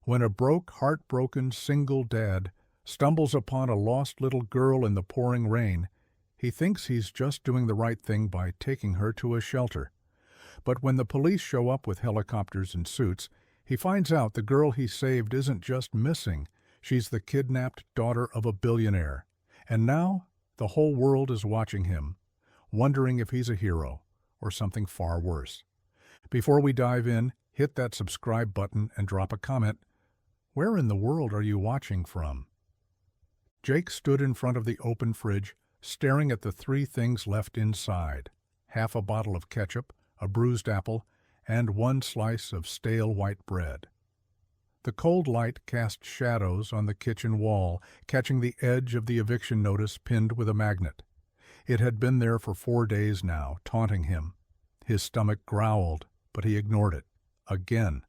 When a heartbroken single dad stumbles upon a lost little girl in the pouring rain, he thinks he's just doing the right thing by taking her to a shelter. But when the police show up with helicopters and suits, he finds out the girl he saved isn't just missing, she's the kidnapped daughter of a billionaire. And now, the whole world is watching him, wondering if he's a hero or something far worse. Before we dive in, hit that subscribe button and drop a comment. Where in the world are you watching from? Jake stood in front of the open fridge, staring at the three things left inside: half a bottle of ketchup, a bruised apple, and one slice of stale white bread. The cold light cast shadows on the kitchen wall, catching the edge of the eviction notice pinned with a magnet. It had been there for 4 days now, taunting him. His stomach growled, but he ignored it. Again.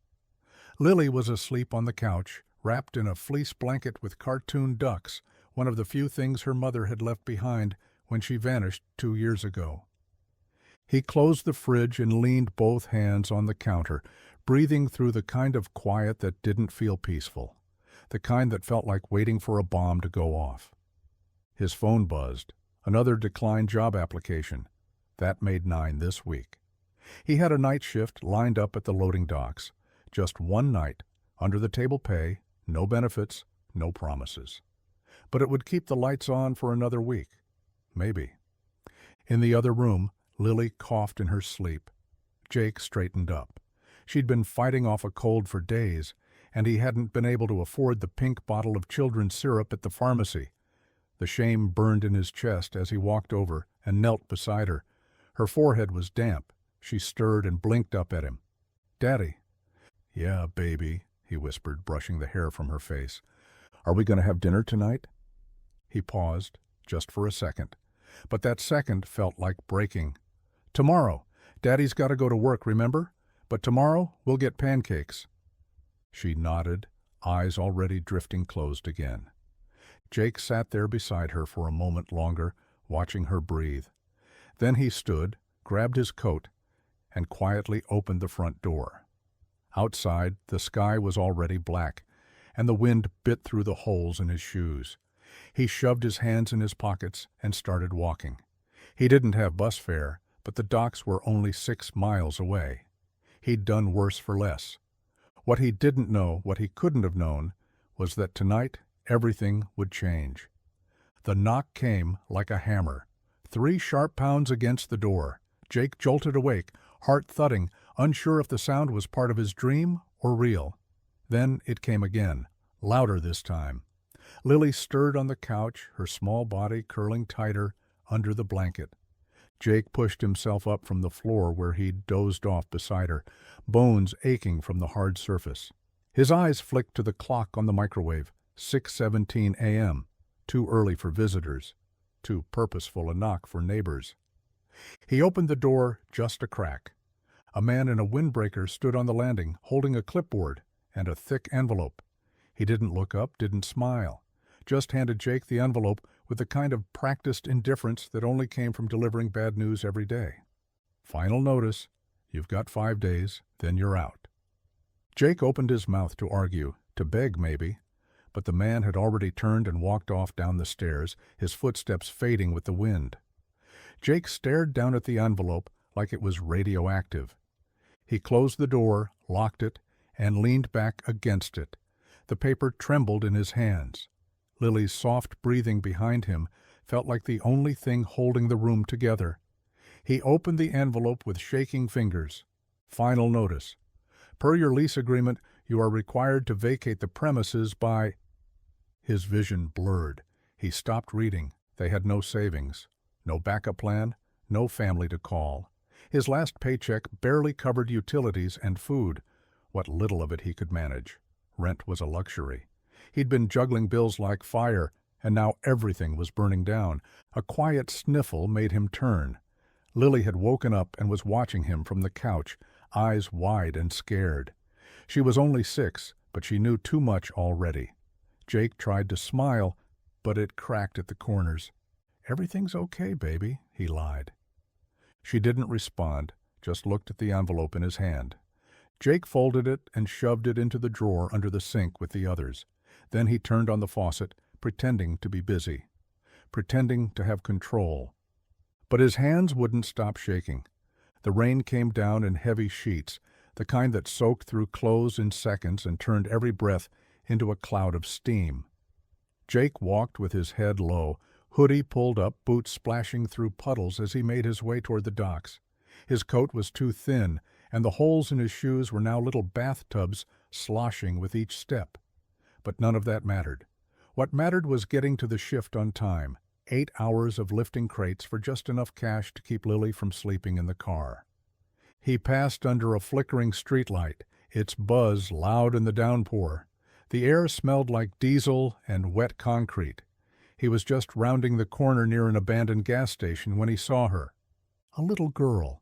Lily was asleep on the couch, wrapped in a fleece blanket with cartoon ducks, one of the few things her mother had left behind when she vanished 2 years ago. He closed the fridge and leaned both hands on the counter, breathing through the kind of quiet that didn't feel peaceful, the kind that felt like waiting for a bomb to go off. His phone buzzed. Another declined job application. That made 9 this week. He had a night shift lined up at the loading docks. Just one night, under-the-table pay, no benefits, no promises. But it would keep the lights on for another week. Maybe. In the other room, Lily coughed in her sleep. Jake straightened up. She'd been fighting off a cold for days, and he hadn't been able to afford the pink bottle of children's syrup at the pharmacy. The shame burned in his chest as he walked over and knelt beside her. Her forehead was damp. She stirred and blinked up at him. "Daddy." "Yeah, baby," he whispered, brushing the hair from her face. "Are we going to have dinner tonight?" He paused, just for a second. But that second felt like breaking. "Tomorrow. Daddy's got to go to work, remember? But tomorrow we'll get pancakes." She nodded, eyes already drifting closed again. Jake sat there beside her for a moment longer, watching her breathe. Then he stood, grabbed his coat, and quietly opened the front door. Outside, the sky was already black, and the wind bit through the holes in his shoes. He shoved his hands in his pockets and started walking. He didn't have bus fare, but the docks were only 6 miles away. He'd done worse for less. What he didn't know, what he couldn't have known, was that tonight everything would change. The knock came like a hammer. 3 sharp pounds against the door. Jake jolted awake, heart thudding, unsure if the sound was part of his dream or real. Then it came again, louder this time. Lily stirred on the couch, her small body curling tighter under the blanket. Jake pushed himself up from the floor where he'd dozed off beside her, bones aching from the hard surface. His eyes flicked to the clock on the microwave, 6:17 a.m., too early for visitors, too purposeful a knock for neighbors. He opened the door just a crack. A man in a windbreaker stood on the landing, holding a clipboard and a thick envelope. He didn't look up, didn't smile, just handed Jake the envelope with the kind of practiced indifference that only came from delivering bad news every day. "Final notice. You've got 5 days, then you're out." Jake opened his mouth to argue, to beg maybe, but the man had already turned and walked off down the stairs, his footsteps fading with the wind. Jake stared down at the envelope like it was radioactive. He closed the door, locked it, and leaned back against it. The paper trembled in his hands. Lily's soft breathing behind him felt like the only thing holding the room together. He opened the envelope with shaking fingers. "Final notice. Per your lease agreement, you are required to vacate the premises by—" His vision blurred. He stopped reading. They had no savings, no backup plan, no family to call. His last paycheck barely covered utilities and food, what little of it he could manage. Rent was a luxury. He'd been juggling bills like fire, and now everything was burning down. A quiet sniffle made him turn. Lily had woken up and was watching him from the couch, eyes wide and scared. She was only 6, but she knew too much already. Jake tried to smile, but it cracked at the corners. "Everything's okay, baby," he lied. She didn't respond, just looked at the envelope in his hand. Jake folded it and shoved it into the drawer under the sink with the others. Then he turned on the faucet, pretending to be busy, pretending to have control. But his hands wouldn't stop shaking. The rain came down in heavy sheets, the kind that soaked through clothes in seconds and turned every breath into a cloud of steam. Jake walked with his head low, hoodie pulled up, boots splashing through puddles as he made his way toward the docks. His coat was too thin, and the holes in his shoes were now little bathtubs sloshing with each step. But none of that mattered. What mattered was getting to the shift on time. 8 hours of lifting crates for just enough cash to keep Lily from sleeping in the car. He passed under a flickering streetlight, its buzz loud in the downpour. The air smelled like diesel and wet concrete. He was just rounding the corner near an abandoned gas station when he saw her. A little girl.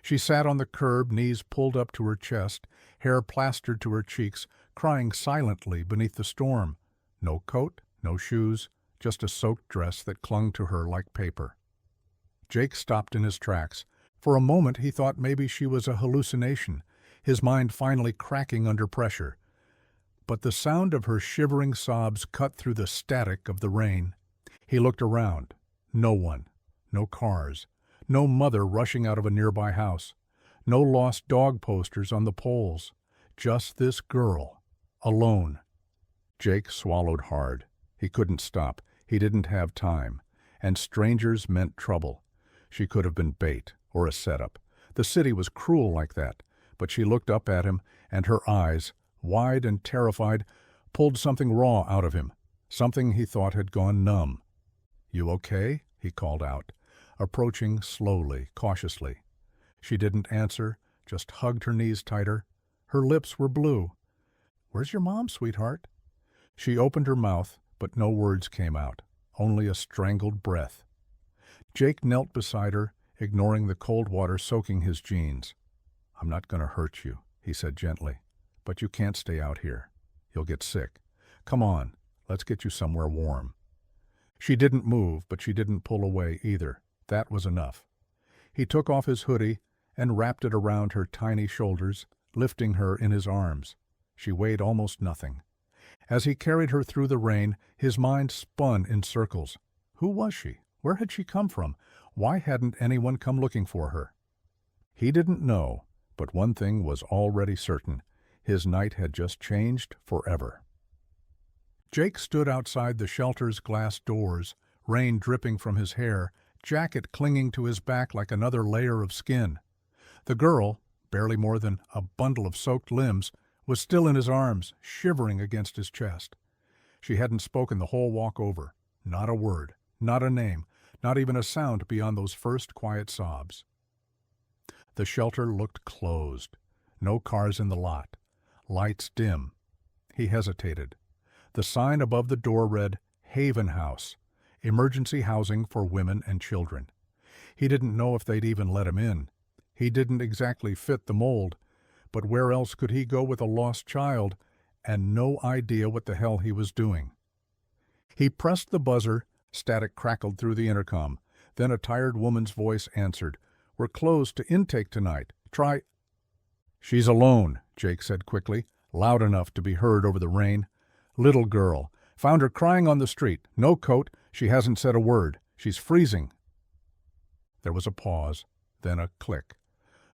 She sat on the curb, knees pulled up to her chest, hair plastered to her cheeks, crying silently beneath the storm. No coat, no shoes, just a soaked dress that clung to her like paper. Jake stopped in his tracks. For a moment he thought maybe she was a hallucination, his mind finally cracking under pressure. But the sound of her shivering sobs cut through the static of the rain. He looked around. No one. No cars. No mother rushing out of a nearby house. No lost dog posters on the poles. Just this girl. Alone. Jake swallowed hard. He couldn't stop. He didn't have time. And strangers meant trouble. She could have been bait or a setup. The city was cruel like that. But she looked up at him, and her eyes, wide and terrified, pulled something raw out of him, something he thought had gone numb. "You okay?" he called out, approaching slowly, cautiously. She didn't answer, just hugged her knees tighter. Her lips were blue. "Where's your mom, sweetheart?" She opened her mouth, but no words came out, only a strangled breath. Jake knelt beside her, ignoring the cold water soaking his jeans. "I'm not going to hurt you," he said gently, "but you can't stay out here. You'll get sick. Come on, let's get you somewhere warm." She didn't move, but she didn't pull away either. That was enough. He took off his hoodie and wrapped it around her tiny shoulders, lifting her in his arms. She weighed almost nothing. As he carried her through the rain, his mind spun in circles. Who was she? Where had she come from? Why hadn't anyone come looking for her? He didn't know, but one thing was already certain. His night had just changed forever. Jake stood outside the shelter's glass doors, rain dripping from his hair, jacket clinging to his back like another layer of skin. The girl, barely more than a bundle of soaked limbs, was still in his arms, shivering against his chest. She hadn't spoken the whole walk over. Not a word, not a name, not even a sound beyond those first quiet sobs. The shelter looked closed. No cars in the lot. Lights dim. He hesitated. The sign above the door read, "Haven House, emergency housing for women and children." He didn't know if they'd even let him in. He didn't exactly fit the mold, but where else could he go with a lost child and no idea what the hell he was doing? He pressed the buzzer, static crackled through the intercom. Then a tired woman's voice answered, "We're closed to intake tonight. Try—" "She's alone," Jake said quickly, loud enough to be heard over the rain. "Little girl. Found her crying on the street. No coat. She hasn't said a word. She's freezing." There was a pause, then a click.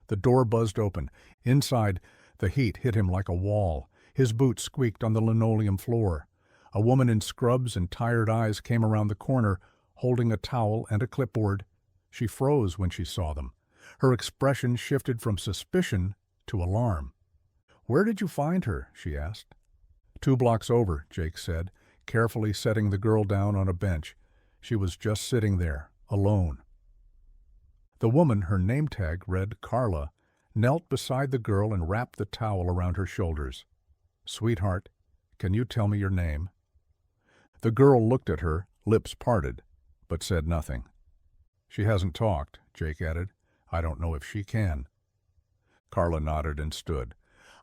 The door buzzed open. Inside, the heat hit him like a wall. His boots squeaked on the linoleum floor. A woman in scrubs and tired eyes came around the corner, holding a towel and a clipboard. She froze when she saw them. Her expression shifted from suspicion to alarm. "Where did you find her?" she asked. "2 blocks over," Jake said, carefully setting the girl down on a bench. She was just sitting there, alone. The woman, her name tag read Carla, knelt beside the girl and wrapped the towel around her shoulders. "Sweetheart, can you tell me your name?" The girl looked at her, lips parted, but said nothing. "She hasn't talked," Jake added. "I don't know if she can." Carla nodded and stood.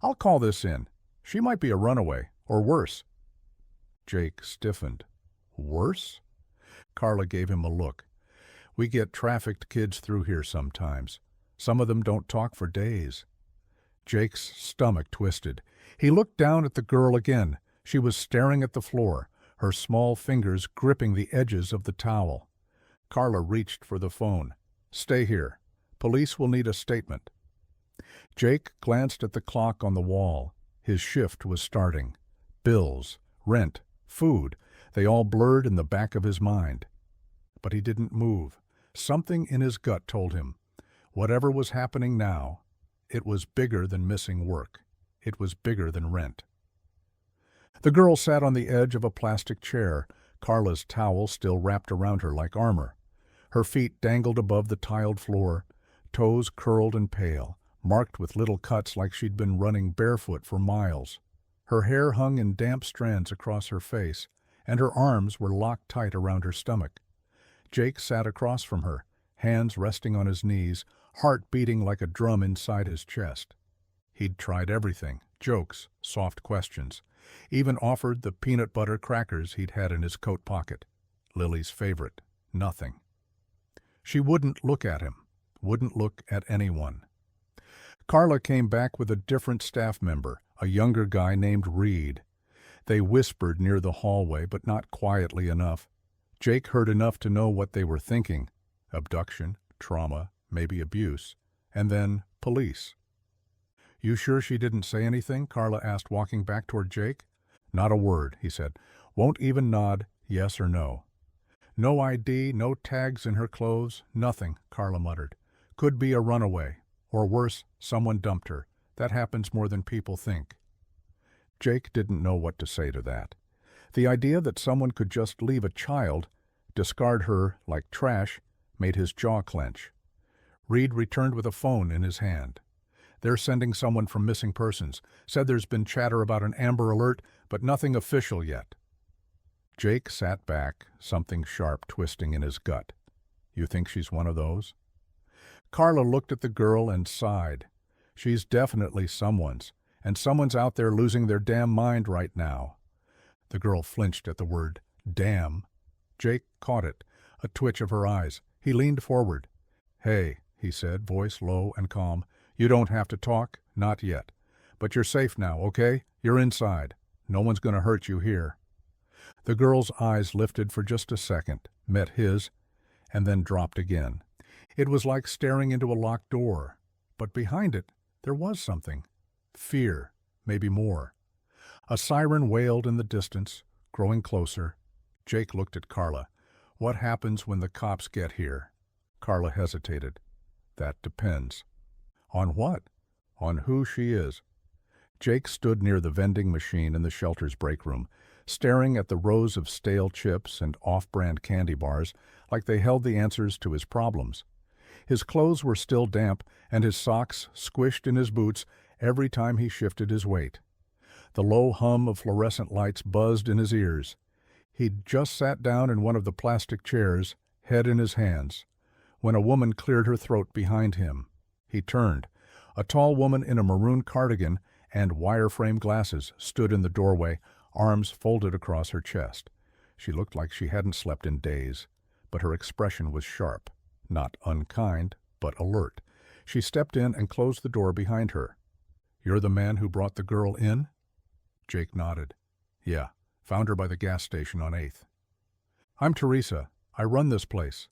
"I'll call this in. She might be a runaway, or worse." Jake stiffened. "Worse?" Carla gave him a look. "We get trafficked kids through here sometimes. Some of them don't talk for days." Jake's stomach twisted. He looked down at the girl again. She was staring at the floor, her small fingers gripping the edges of the towel. Carla reached for the phone. "Stay here. Police will need a statement." Jake glanced at the clock on the wall. His shift was starting. Bills, rent, food, they all blurred in the back of his mind. But he didn't move. Something in his gut told him, whatever was happening now, it was bigger than missing work. It was bigger than rent. The girl sat on the edge of a plastic chair, Carla's towel still wrapped around her like armor. Her feet dangled above the tiled floor, toes curled and pale, marked with little cuts like she'd been running barefoot for miles. Her hair hung in damp strands across her face, and her arms were locked tight around her stomach. Jake sat across from her, hands resting on his knees, heart beating like a drum inside his chest. He'd tried everything, jokes, soft questions, even offered the peanut butter crackers he'd had in his coat pocket. Lily's favorite. Nothing. She wouldn't look at him, wouldn't look at anyone. Carla came back with a different staff member, a younger guy named Reed. They whispered near the hallway, but not quietly enough. Jake heard enough to know what they were thinking. Abduction, trauma, maybe abuse, and then police. "You sure she didn't say anything?" Carla asked, walking back toward Jake. "Not a word," he said. "Won't even nod, yes or no." "No ID, no tags in her clothes, nothing," Carla muttered. "Could be a runaway. Or worse, someone dumped her. That happens more than people think." Jake didn't know what to say to that. The idea that someone could just leave a child, discard her like trash, made his jaw clench. Reed returned with a phone in his hand. "They're sending someone from Missing Persons. Said there's been chatter about an Amber Alert, but nothing official yet." Jake sat back, something sharp twisting in his gut. "You think she's one of those?" Carla looked at the girl and sighed. "She's definitely someone's, and someone's out there losing their damn mind right now." The girl flinched at the word damn. Jake caught it, a twitch of her eyes. He leaned forward. "Hey," he said, voice low and calm. "You don't have to talk, not yet. But you're safe now, okay? You're inside. No one's going to hurt you here." The girl's eyes lifted for just a second, met his, and then dropped again. It was like staring into a locked door. But behind it, there was something. Fear, maybe more. A siren wailed in the distance, growing closer. Jake looked at Carla. "What happens when the cops get here?" Carla hesitated. "That depends." "On what?" "On who she is." Jake stood near the vending machine in the shelter's break room, staring at the rows of stale chips and off-brand candy bars like they held the answers to his problems. His clothes were still damp, and his socks squished in his boots every time he shifted his weight. The low hum of fluorescent lights buzzed in his ears. He'd just sat down in one of the plastic chairs, head in his hands, when a woman cleared her throat behind him. He turned. A tall woman in a maroon cardigan and wire-frame glasses stood in the doorway, arms folded across her chest. She looked like she hadn't slept in days, but her expression was sharp. Not unkind, but alert. She stepped in and closed the door behind her. "You're the man who brought the girl in?" Jake nodded. "Yeah, found her by the gas station on 8th. "I'm Teresa. I run this place."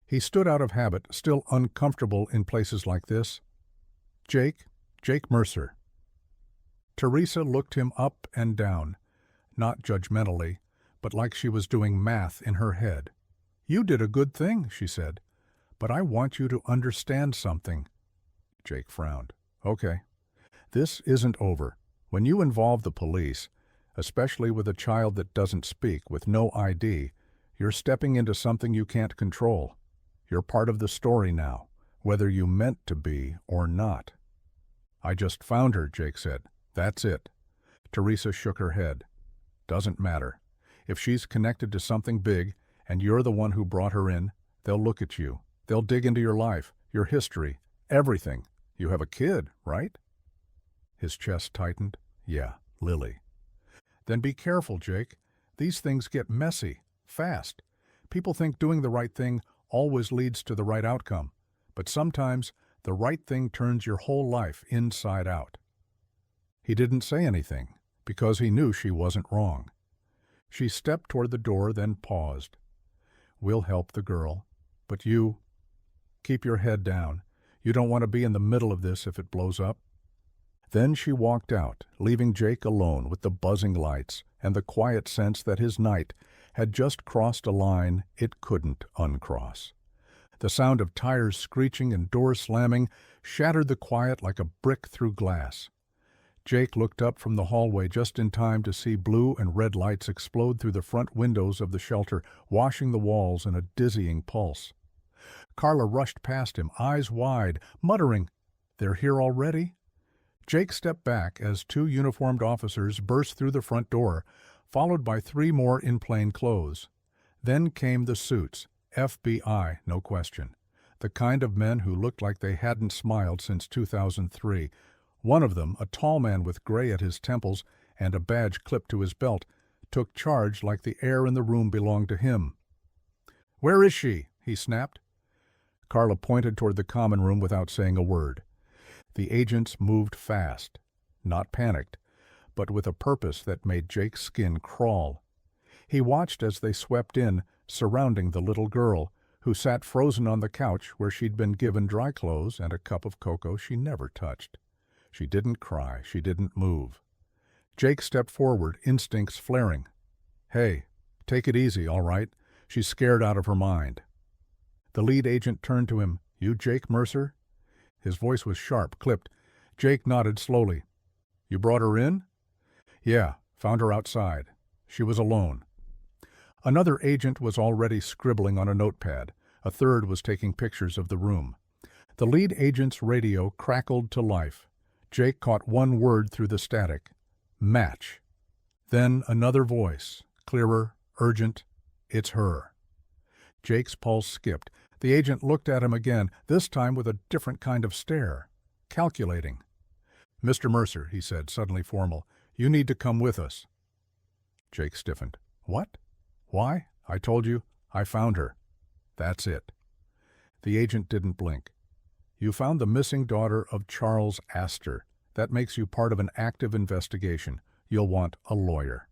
He stood out of habit, still uncomfortable in places like this. Jake Mercer." Teresa looked him up and down, not judgmentally, but like she was doing math in her head. "You did a good thing," she said, "but I want you to understand something." Jake frowned. "Okay. This isn't over. When you involve the police, especially with a child that doesn't speak, with no ID, you're stepping into something you can't control. You're part of the story now, whether you meant to be or not." "I just found her," Jake said. "That's it." Teresa shook her head. "Doesn't matter. If she's connected to something big, and you're the one who brought her in, they'll look at you. They'll dig into your life, your history, everything. You have a kid, right?" His chest tightened. "Yeah, Lily." "Then be careful, Jake. These things get messy, fast. People think doing the right thing always leads to the right outcome. But sometimes The right thing turns your whole life inside out. He didn't say anything, because he knew she wasn't wrong. She stepped toward the door, then paused. "We'll help the girl, but you, keep your head down. You don't want to be in the middle of this if it blows up." Then she walked out, leaving Jake alone with the buzzing lights and the quiet sense that his night had just crossed a line it couldn't uncross. The sound of tires screeching and doors slamming shattered the quiet like a brick through glass. Jake looked up from the hallway just in time to see blue and red lights explode through the front windows of the shelter, washing the walls in a dizzying pulse. Carla rushed past him, eyes wide, muttering, "They're here already?" Jake stepped back as two uniformed officers burst through the front door, followed by three more in plain clothes. Then came the suits, FBI, no question. The kind of men who looked like they hadn't smiled since 2003. One of them, a tall man with gray at his temples and a badge clipped to his belt, took charge like the air in the room belonged to him. "Where is she?" he snapped. Carla pointed toward the common room without saying a word. The agents moved fast, not panicked, but with a purpose that made Jake's skin crawl. He watched as they swept in, surrounding the little girl, who sat frozen on the couch where she'd been given dry clothes and a cup of cocoa she never touched. She didn't cry, she didn't move. Jake stepped forward, instincts flaring. "Hey, take it easy, all right? She's scared out of her mind." The lead agent turned to him. "You Jake Mercer?" His voice was sharp, clipped. Jake nodded slowly. "You brought her in?" "Yeah, found her outside. She was alone." Another agent was already scribbling on a notepad. A third was taking pictures of the room. The lead agent's radio crackled to life. Jake caught one word through the static. "Match." Then another voice, clearer, urgent. "It's her." Jake's pulse skipped. The agent looked at him again, this time with a different kind of stare. Calculating. "Mr. Mercer," he said, suddenly formal, "you need to come with us." Jake stiffened. "What? Why? I told you. I found her. That's it." The agent didn't blink. "You found the missing daughter of Charles Astor. That makes you part of an active investigation. You'll want a lawyer."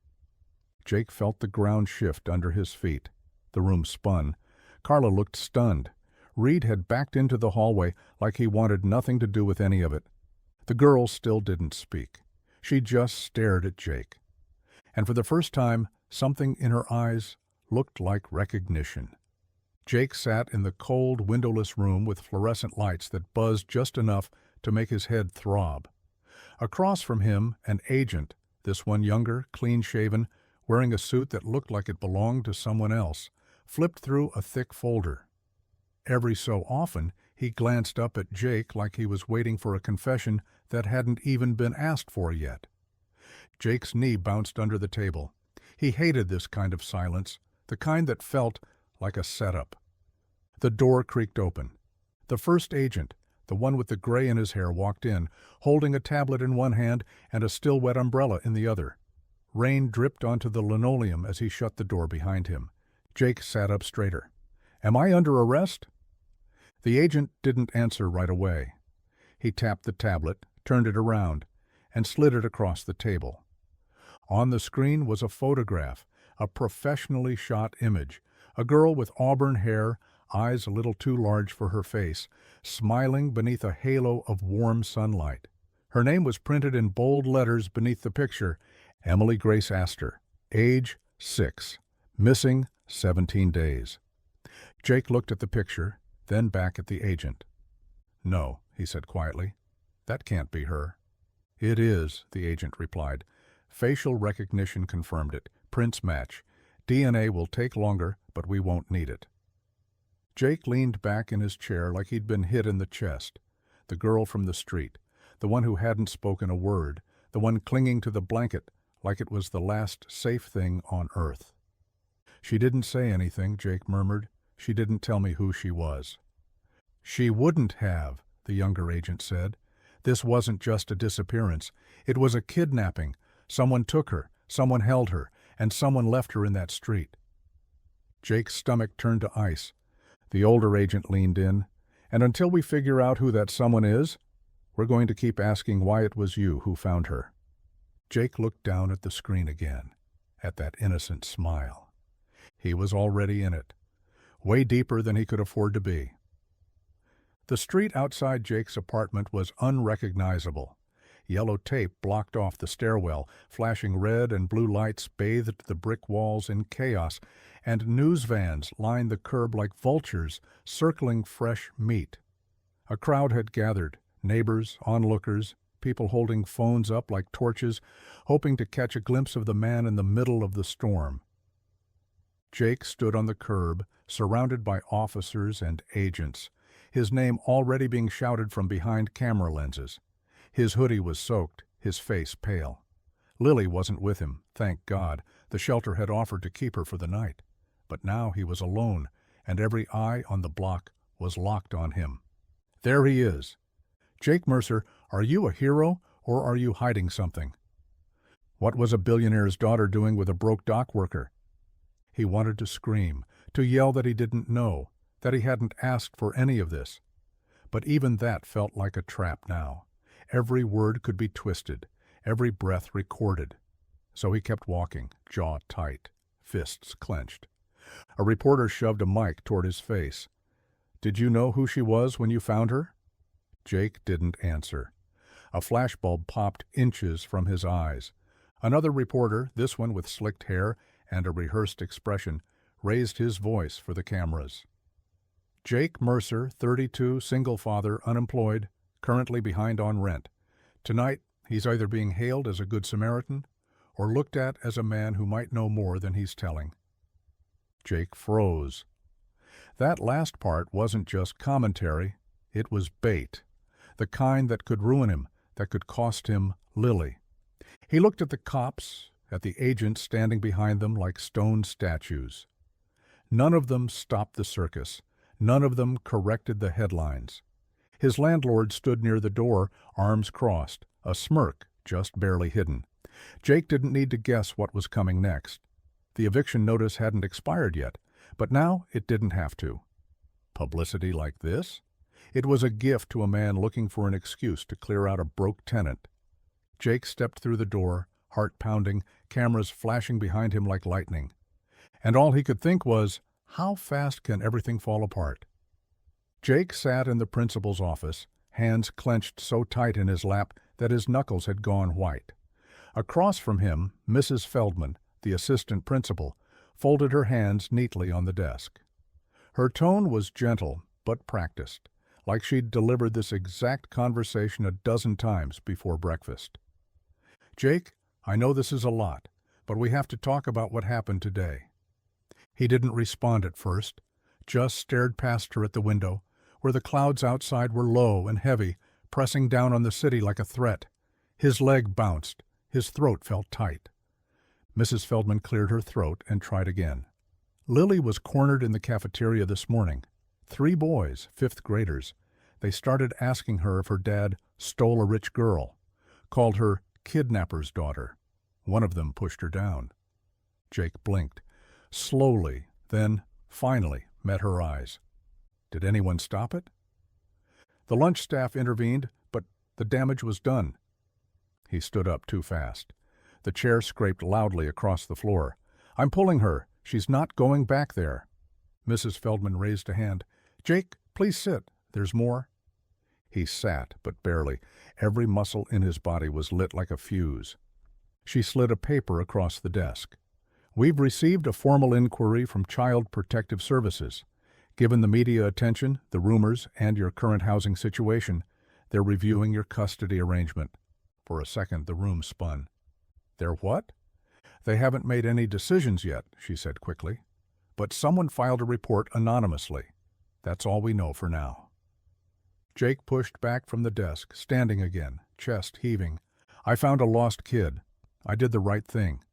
Jake felt the ground shift under his feet. The room spun. Carla looked stunned. Reed had backed into the hallway like he wanted nothing to do with any of it. The girl still didn't speak. She just stared at Jake. And for the first time, something in her eyes looked like recognition. Jake sat in the cold, windowless room with fluorescent lights that buzzed just enough to make his head throb. Across from him, an agent, this one younger, clean-shaven, wearing a suit that looked like it belonged to someone else, flipped through a thick folder. Every so often, he glanced up at Jake like he was waiting for a confession that hadn't even been asked for yet. Jake's knee bounced under the table. He hated this kind of silence, the kind that felt like a setup. The door creaked open. The first agent, the one with the gray in his hair, walked in, holding a tablet in one hand and a still-wet umbrella in the other. Rain dripped onto the linoleum as he shut the door behind him. Jake sat up straighter. "Am I under arrest?" The agent didn't answer right away. He tapped the tablet, turned it around, and slid it across the table. On the screen was a photograph, a professionally shot image, a girl with auburn hair, eyes a little too large for her face, smiling beneath a halo of warm sunlight. Her name was printed in bold letters beneath the picture, Emily Grace Astor, age 6, missing 17 days. Jake looked at the picture, then back at the agent. "No," he said quietly. "That can't be her." "It is," the agent replied. "Facial recognition confirmed it. Prints match. DNA will take longer, but we won't need it." Jake leaned back in his chair like he'd been hit in the chest. The girl from the street, the one who hadn't spoken a word, the one clinging to the blanket like it was the last safe thing on earth. "She didn't say anything," Jake murmured. "She didn't tell me who she was." "She wouldn't have," the younger agent said. "This wasn't just a disappearance. It was a kidnapping. Someone took her, someone held her, and someone left her in that street." Jake's stomach turned to ice. The older agent leaned in. And until we figure out who that someone is, we're going to keep asking why it was you who found her." Jake looked down at the screen again, at that innocent smile. He was already in it, way deeper than he could afford to be. The street outside Jake's apartment was unrecognizable. Yellow tape blocked off the stairwell, flashing red and blue lights bathed the brick walls in chaos, and news vans lined the curb like vultures circling fresh meat. A crowd had gathered, neighbors, onlookers, people holding phones up like torches, hoping to catch a glimpse of the man in the middle of the storm. Jake stood on the curb, surrounded by officers and agents, his name already being shouted from behind camera lenses. His hoodie was soaked, his face pale. Lily wasn't with him, thank God. The shelter had offered to keep her for the night. But now he was alone, and every eye on the block was locked on him. There he is. "Jake Mercer, are you a hero, or are you hiding something? What was a billionaire's daughter doing with a broke dock worker?" He wanted to scream, to yell that he didn't know, that he hadn't asked for any of this. But even that felt like a trap now. Every word could be twisted, every breath recorded. So he kept walking, jaw tight, fists clenched. A reporter shoved a mic toward his face. "Did you know who she was when you found her?" Jake didn't answer. A flashbulb popped inches from his eyes. Another reporter, this one with slicked hair and a rehearsed expression, raised his voice for the cameras. "Jake Mercer, 32, single father, unemployed, currently behind on rent. Tonight, he's either being hailed as a good Samaritan or looked at as a man who might know more than he's telling." Jake froze. That last part wasn't just commentary, it was bait. The kind that could ruin him, that could cost him Lily. He looked at the cops, at the agents standing behind them like stone statues. None of them stopped the circus. None of them corrected the headlines. His landlord stood near the door, arms crossed, a smirk just barely hidden. Jake didn't need to guess what was coming next. The eviction notice hadn't expired yet, but now it didn't have to. Publicity like this? It was a gift to a man looking for an excuse to clear out a broke tenant. Jake stepped through the door, heart pounding, cameras flashing behind him like lightning. And all he could think was, how fast can everything fall apart? Jake sat in the principal's office, hands clenched so tight in his lap that his knuckles had gone white. Across from him, Mrs. Feldman, the assistant principal, folded her hands neatly on the desk. Her tone was gentle but practiced, like she'd delivered this exact conversation a dozen times before breakfast. "Jake, I know this is a lot, but we have to talk about what happened today." He didn't respond at first, just stared past her at the window, where the clouds outside were low and heavy, pressing down on the city like a threat. His leg bounced. His throat felt tight. Mrs. Feldman cleared her throat and tried again. "Lily was cornered in the cafeteria this morning. 3 boys, 5th graders. They started asking her if her dad stole a rich girl, called her kidnapper's daughter. One of them pushed her down." Jake blinked, slowly, then, finally, met her eyes. "Did anyone stop it?" "The lunch staff intervened, but the damage was done." He stood up too fast. The chair scraped loudly across the floor. "I'm pulling her. She's not going back there." Mrs. Feldman raised a hand. "Jake, please sit. There's more." He sat, but barely. Every muscle in his body was lit like a fuse. She slid a paper across the desk. "We've received a formal inquiry from Child Protective Services. Given the media attention, the rumors, and your current housing situation, they're reviewing your custody arrangement." For a second, the room spun. "They're what?" "They haven't made any decisions yet," she said quickly. "But someone filed a report anonymously. That's all we know for now." Jake pushed back from the desk, standing again, chest heaving. "I found a lost kid. I did the right thing.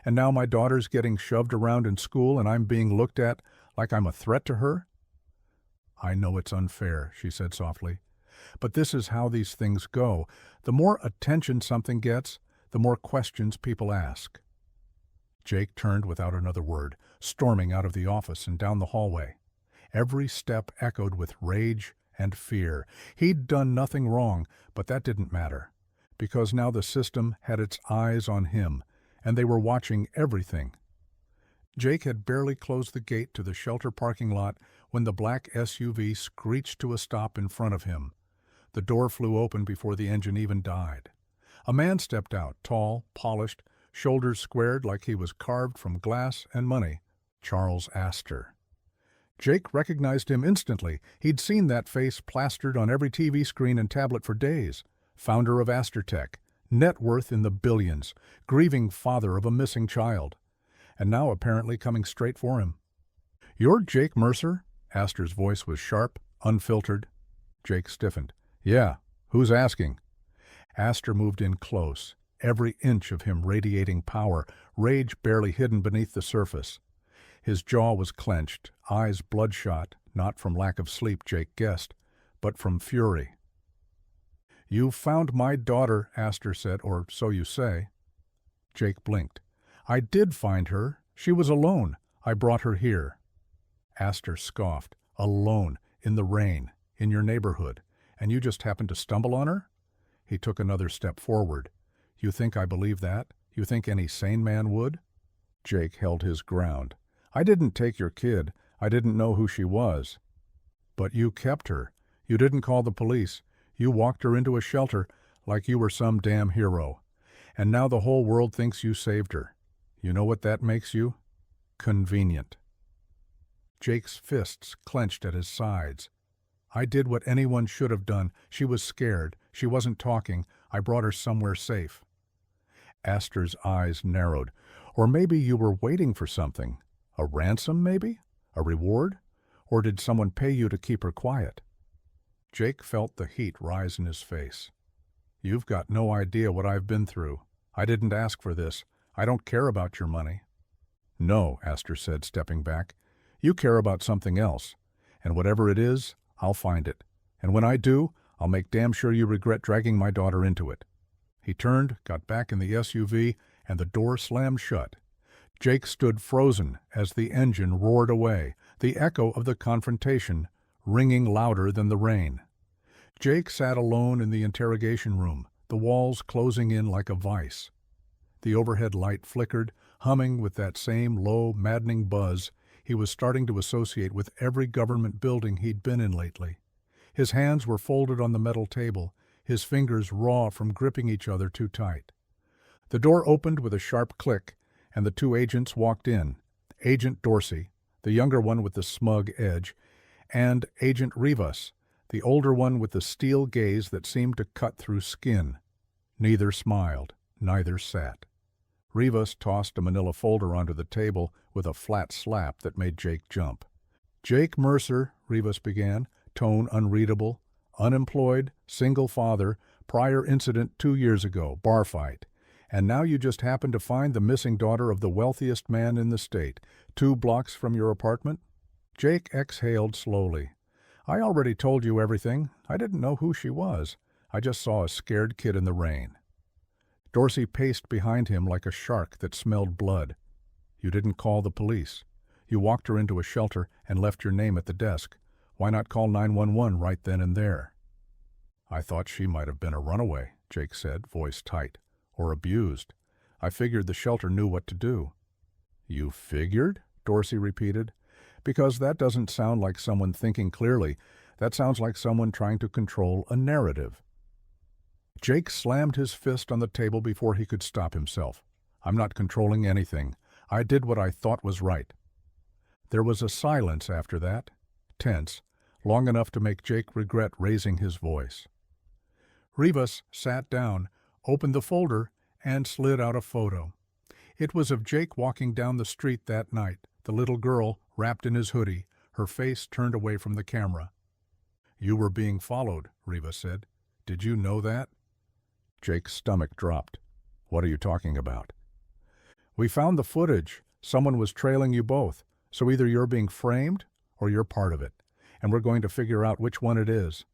And now my daughter's getting shoved around in school and I'm being looked at like I'm a threat to her?" "I know it's unfair," she said softly. "But this is how these things go. The more attention something gets, the more questions people ask." Jake turned without another word, storming out of the office and down the hallway. Every step echoed with rage and fear. He'd done nothing wrong, but that didn't matter, because now the system had its eyes on him, and they were watching everything. Jake had barely closed the gate to the shelter parking lot when the black SUV screeched to a stop in front of him. The door flew open before the engine even died. A man stepped out, tall, polished, shoulders squared like he was carved from glass and money. Charles Astor. Jake recognized him instantly. He'd seen that face plastered on every TV screen and tablet for days. Founder of Astor Tech, net worth in the billions, grieving father of a missing child, and now apparently coming straight for him. "You're Jake Mercer?" Astor's voice was sharp, unfiltered. Jake stiffened. "Yeah, who's asking?" Astor moved in close, every inch of him radiating power, rage barely hidden beneath the surface. His jaw was clenched, eyes bloodshot, not from lack of sleep, Jake guessed, but from fury. "You found my daughter," Astor said, "or so you say." Jake blinked. "I did find her. She was alone. I brought her here." Astor scoffed. "Alone, in the rain, in your neighborhood, and you just happened to stumble on her?" He took another step forward. "You think I believe that? You think any sane man would?" Jake held his ground. "I didn't take your kid. I didn't know who she was." "But you kept her. You didn't call the police. You walked her into a shelter like you were some damn hero. And now the whole world thinks you saved her. You know what that makes you? Convenient." Jake's fists clenched at his sides. "I did what anyone should have done. She was scared. She wasn't talking. I brought her somewhere safe." Astor's eyes narrowed. "Or maybe you were waiting for something. A ransom, maybe? A reward? Or did someone pay you to keep her quiet?" Jake felt the heat rise in his face. "You've got no idea what I've been through. I didn't ask for this. I don't care about your money." "No," Astor said, stepping back. "You care about something else. And whatever it is, I'll find it. And when I do, I'll make damn sure you regret dragging my daughter into it." He turned, got back in the SUV, and the door slammed shut. Jake stood frozen as the engine roared away, the echo of the confrontation ringing louder than the rain. Jake sat alone in the interrogation room, the walls closing in like a vice. The overhead light flickered, humming with that same low, maddening buzz he was starting to associate with every government building he'd been in lately. His hands were folded on the metal table, his fingers raw from gripping each other too tight. The door opened with a sharp click, and the two agents walked in. Agent Dorsey, the younger one with the smug edge, and Agent Rivas, the older one with the steel gaze that seemed to cut through skin. Neither smiled, neither sat. Rivas tossed a manila folder onto the table with a flat slap that made Jake jump. "Jake Mercer," Rivas began, tone unreadable, "unemployed, single father, prior incident 2 years ago, bar fight. And now you just happen to find the missing daughter of the wealthiest man in the state, 2 blocks from your apartment?" Jake exhaled slowly. "I already told you everything. I didn't know who she was. I just saw a scared kid in the rain." Dorsey paced behind him like a shark that smelled blood. "You didn't call the police. You walked her into a shelter and left your name at the desk. Why not call 911 right then and there?" "I thought she might have been a runaway," Jake said, voice tight. "Or abused. I figured the shelter knew what to do." "You figured?" Dorsey repeated. "Because that doesn't sound like someone thinking clearly. That sounds like someone trying to control a narrative." Jake slammed his fist on the table before he could stop himself. "I'm not controlling anything. I did what I thought was right." There was a silence after that, tense, long enough to make Jake regret raising his voice. Rivas sat down, opened the folder, and slid out a photo. It was of Jake walking down the street that night, the little girl wrapped in his hoodie, her face turned away from the camera. "You were being followed," Rivas said. "Did you know that?" Jake's stomach dropped. "What are you talking about?" "We found the footage. Someone was trailing you both. So either you're being framed or you're part of it. And we're going to figure out which one it is."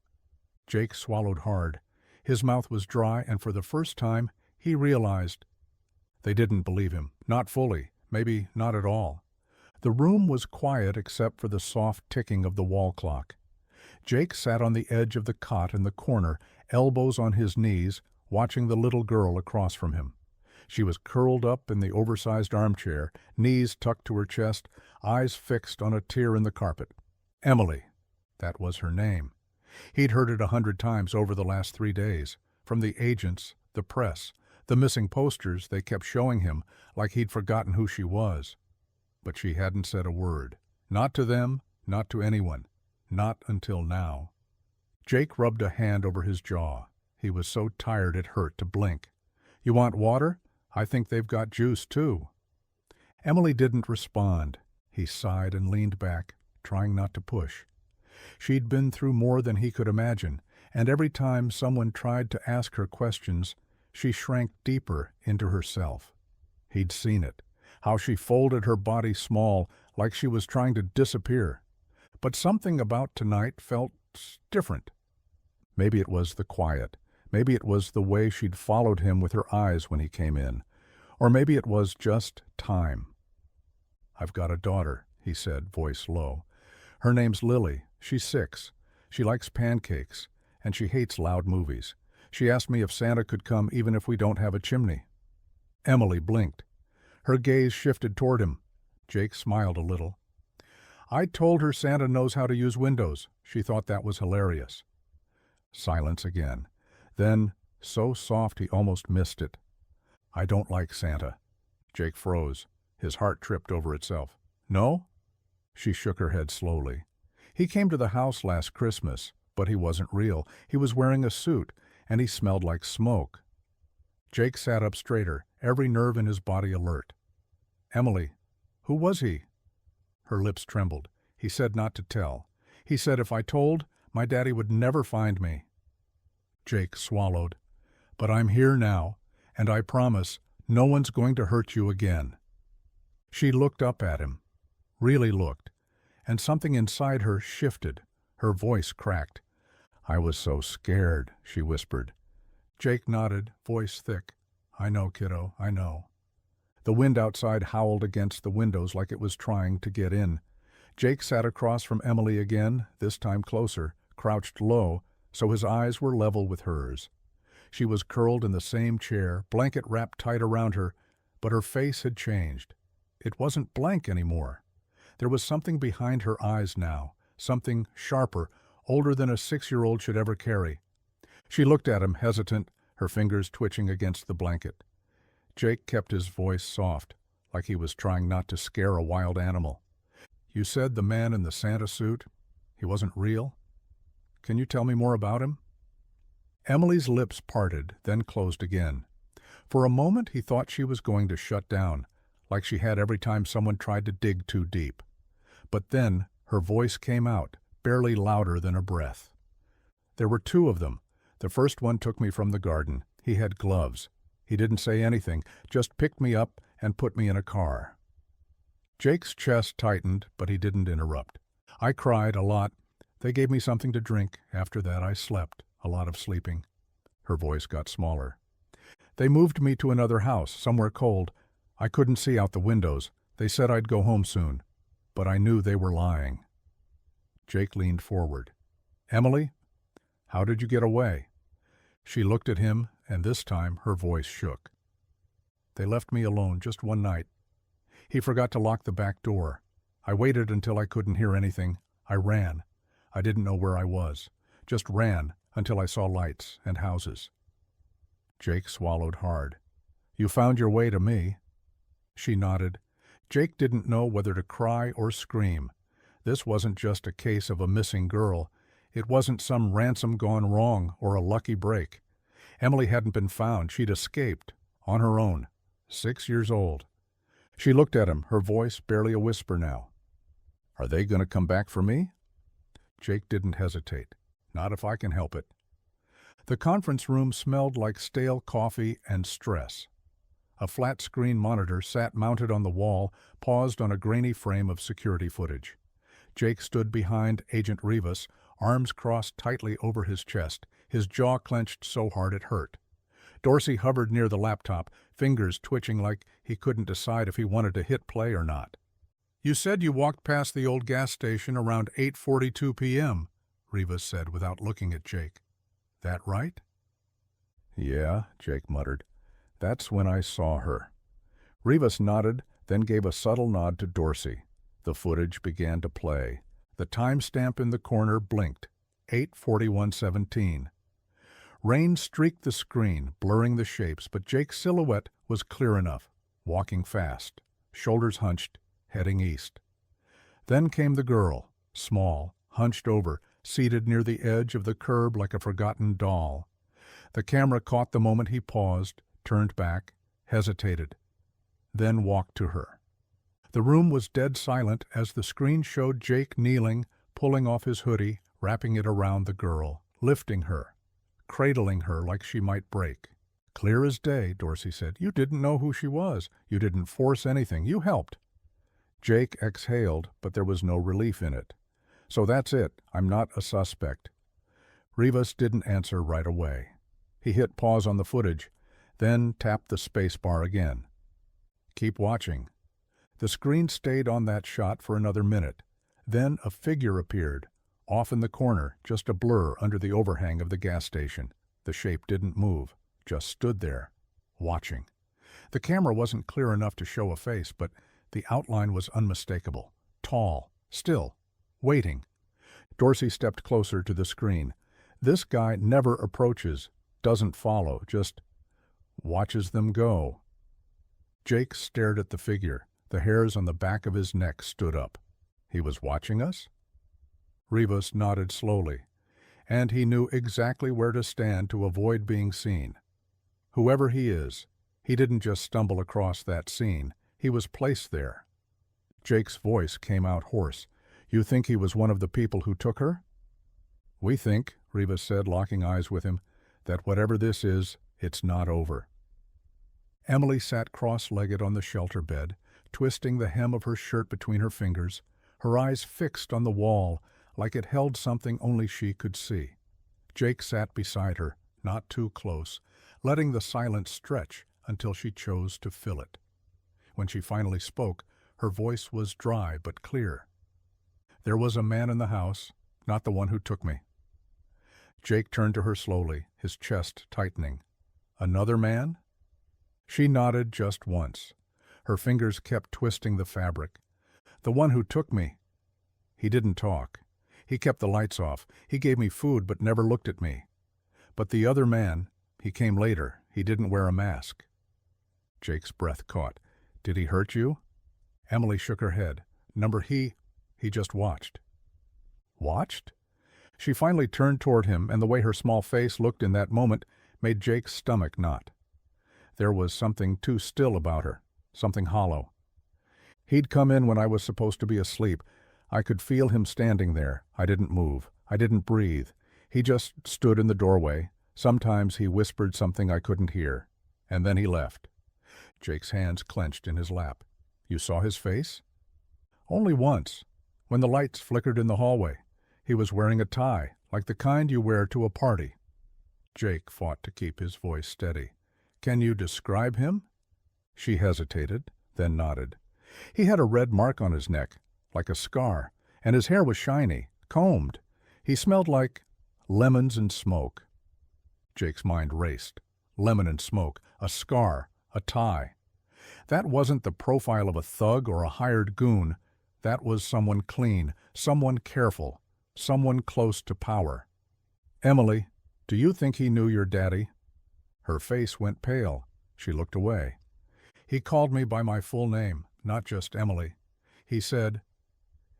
Jake swallowed hard. His mouth was dry, and for the first time, he realized they didn't believe him. Not fully. Maybe not at all. The room was quiet except for the soft ticking of the wall clock. Jake sat on the edge of the cot in the corner, elbows on his knees, watching the little girl across from him. She was curled up in the oversized armchair, knees tucked to her chest, eyes fixed on a tear in the carpet. Emily. That was her name. He'd heard it 100 times over the last 3 days, from the agents, the press, the missing posters they kept showing him, like he'd forgotten who she was. But she hadn't said a word. Not to them, not to anyone. Not until now. Jake rubbed a hand over his jaw. He was so tired it hurt to blink. "You want water? I think they've got juice, too." Emily didn't respond. He sighed and leaned back, trying not to push. She'd been through more than he could imagine, and every time someone tried to ask her questions, she shrank deeper into herself. He'd seen it, how she folded her body small, like she was trying to disappear. But something about tonight felt different. Maybe it was the quiet. Maybe it was the way she'd followed him with her eyes when he came in. Or maybe it was just time. "I've got a daughter," he said, voice low. "Her name's Lily. She's 6. She likes pancakes, and she hates loud movies. She asked me if Santa could come even if we don't have a chimney." Emily blinked. Her gaze shifted toward him. Jake smiled a little. "I told her Santa knows how to use Windows. She thought that was hilarious." Silence again. Then, so soft he almost missed it. "I don't like Santa." Jake froze. His heart tripped over itself. "No?" She shook her head slowly. "He came to the house last Christmas, but he wasn't real. He was wearing a suit, and he smelled like smoke." Jake sat up straighter, every nerve in his body alert. "Emily, who was he?" Her lips trembled. "He said not to tell. He said if I told, my daddy would never find me." Jake swallowed. "But I'm here now, and I promise no one's going to hurt you again." She looked up at him, really looked, and something inside her shifted. Her voice cracked. "I was so scared," she whispered. Jake nodded, voice thick. "I know, kiddo, I know." The wind outside howled against the windows like it was trying to get in. Jake sat across from Emily again, this time closer, crouched low, so his eyes were level with hers. She was curled in the same chair, blanket wrapped tight around her, but her face had changed. It wasn't blank anymore. There was something behind her eyes now, something sharper, older than a 6-year-old should ever carry. She looked at him, hesitant, her fingers twitching against the blanket. Jake kept his voice soft, like he was trying not to scare a wild animal. "You said the man in the Santa suit, he wasn't real? Can you tell me more about him?" Emily's lips parted, then closed again. For a moment he thought she was going to shut down, like she had every time someone tried to dig too deep. But then her voice came out, barely louder than a breath. "There were 2 of them. The first one took me from the garden. He had gloves. He didn't say anything, just picked me up and put me in a car." Jake's chest tightened, but he didn't interrupt. "I cried a lot. They gave me something to drink. After that I slept, a lot of sleeping." Her voice got smaller. "They moved me to another house, somewhere cold. I couldn't see out the windows. They said I'd go home soon. But I knew they were lying." Jake leaned forward. "Emily, how did you get away?" She looked at him, and this time her voice shook. "They left me alone just one night. He forgot to lock the back door. I waited until I couldn't hear anything. I ran. I didn't know where I was. Just ran until I saw lights and houses." Jake swallowed hard. "You found your way to me." She nodded. Jake didn't know whether to cry or scream. This wasn't just a case of a missing girl. It wasn't some ransom gone wrong or a lucky break. Emily hadn't been found. She'd escaped, on her own, 6 years old. She looked at him, her voice barely a whisper now. "Are they going to come back for me?" Jake didn't hesitate. "Not if I can help it." The conference room smelled like stale coffee and stress. A flat-screen monitor sat mounted on the wall, paused on a grainy frame of security footage. Jake stood behind Agent Rivas, arms crossed tightly over his chest, his jaw clenched so hard it hurt. Dorsey hovered near the laptop, fingers twitching like he couldn't decide if he wanted to hit play or not. "You said you walked past the old gas station around 8:42 p.m., Rivas said without looking at Jake. That right? Yeah, Jake muttered. That's when I saw her. Rivas nodded, then gave a subtle nod to Dorsey. The footage began to play. The timestamp in the corner blinked. 8:41:17. Rain streaked the screen, blurring the shapes, but Jake's silhouette was clear enough, walking fast, shoulders hunched, heading east. Then came the girl, small, hunched over, seated near the edge of the curb like a forgotten doll. The camera caught the moment he paused, turned back, hesitated, then walked to her. The room was dead silent as the screen showed Jake kneeling, pulling off his hoodie, wrapping it around the girl, lifting her, cradling her like she might break. Clear as day, Dorsey said. You didn't know who she was. You didn't force anything. You helped. Jake exhaled, but there was no relief in it. So that's it. I'm not a suspect. Rivas didn't answer right away. He hit pause on the footage, then tapped the space bar again. Keep watching. The screen stayed on that shot for another minute. Then a figure appeared, off in the corner, just a blur under the overhang of the gas station. The shape didn't move, just stood there, watching. The camera wasn't clear enough to show a face, but the outline was unmistakable. Tall, still, waiting. Dorsey stepped closer to the screen. This guy never approaches, doesn't follow, just watches them go. Jake stared at the figure. The hairs on the back of his neck stood up. He was watching us? Rivas nodded slowly, and he knew exactly where to stand to avoid being seen. Whoever he is, he didn't just stumble across that scene. He was placed there. Jake's voice came out hoarse. You think he was one of the people who took her? We think, Rivas said, locking eyes with him, that whatever this is, it's not over. Emily sat cross-legged on the shelter bed, twisting the hem of her shirt between her fingers, her eyes fixed on the wall like it held something only she could see. Jake sat beside her, not too close, letting the silence stretch until she chose to fill it. When she finally spoke, her voice was dry but clear. There was a man in the house, not the one who took me. Jake turned to her slowly, his chest tightening. Another man? She nodded just once. Her fingers kept twisting the fabric. The one who took me. He didn't talk. He kept the lights off. He gave me food but never looked at me. But the other man, he came later. He didn't wear a mask. Jake's breath caught. Did he hurt you? Emily shook her head. He just watched. Watched? She finally turned toward him, and the way her small face looked in that moment made Jake's stomach knot. There was something too still about her, something hollow. He'd come in when I was supposed to be asleep. I could feel him standing there. I didn't move. I didn't breathe. He just stood in the doorway. Sometimes he whispered something I couldn't hear. And then he left. Jake's hands clenched in his lap. You saw his face? Only once, when the lights flickered in the hallway. He was wearing a tie, like the kind you wear to a party. Jake fought to keep his voice steady. Can you describe him? She hesitated, then nodded. He had a red mark on his neck, like a scar, and his hair was shiny, combed. He smelled like lemons and smoke. Jake's mind raced. Lemon and smoke, a scar, a tie. That wasn't the profile of a thug or a hired goon. That was someone clean, someone careful, someone close to power. Emily, do you think he knew your daddy? Her face went pale. She looked away. He called me by my full name, not just Emily. He said,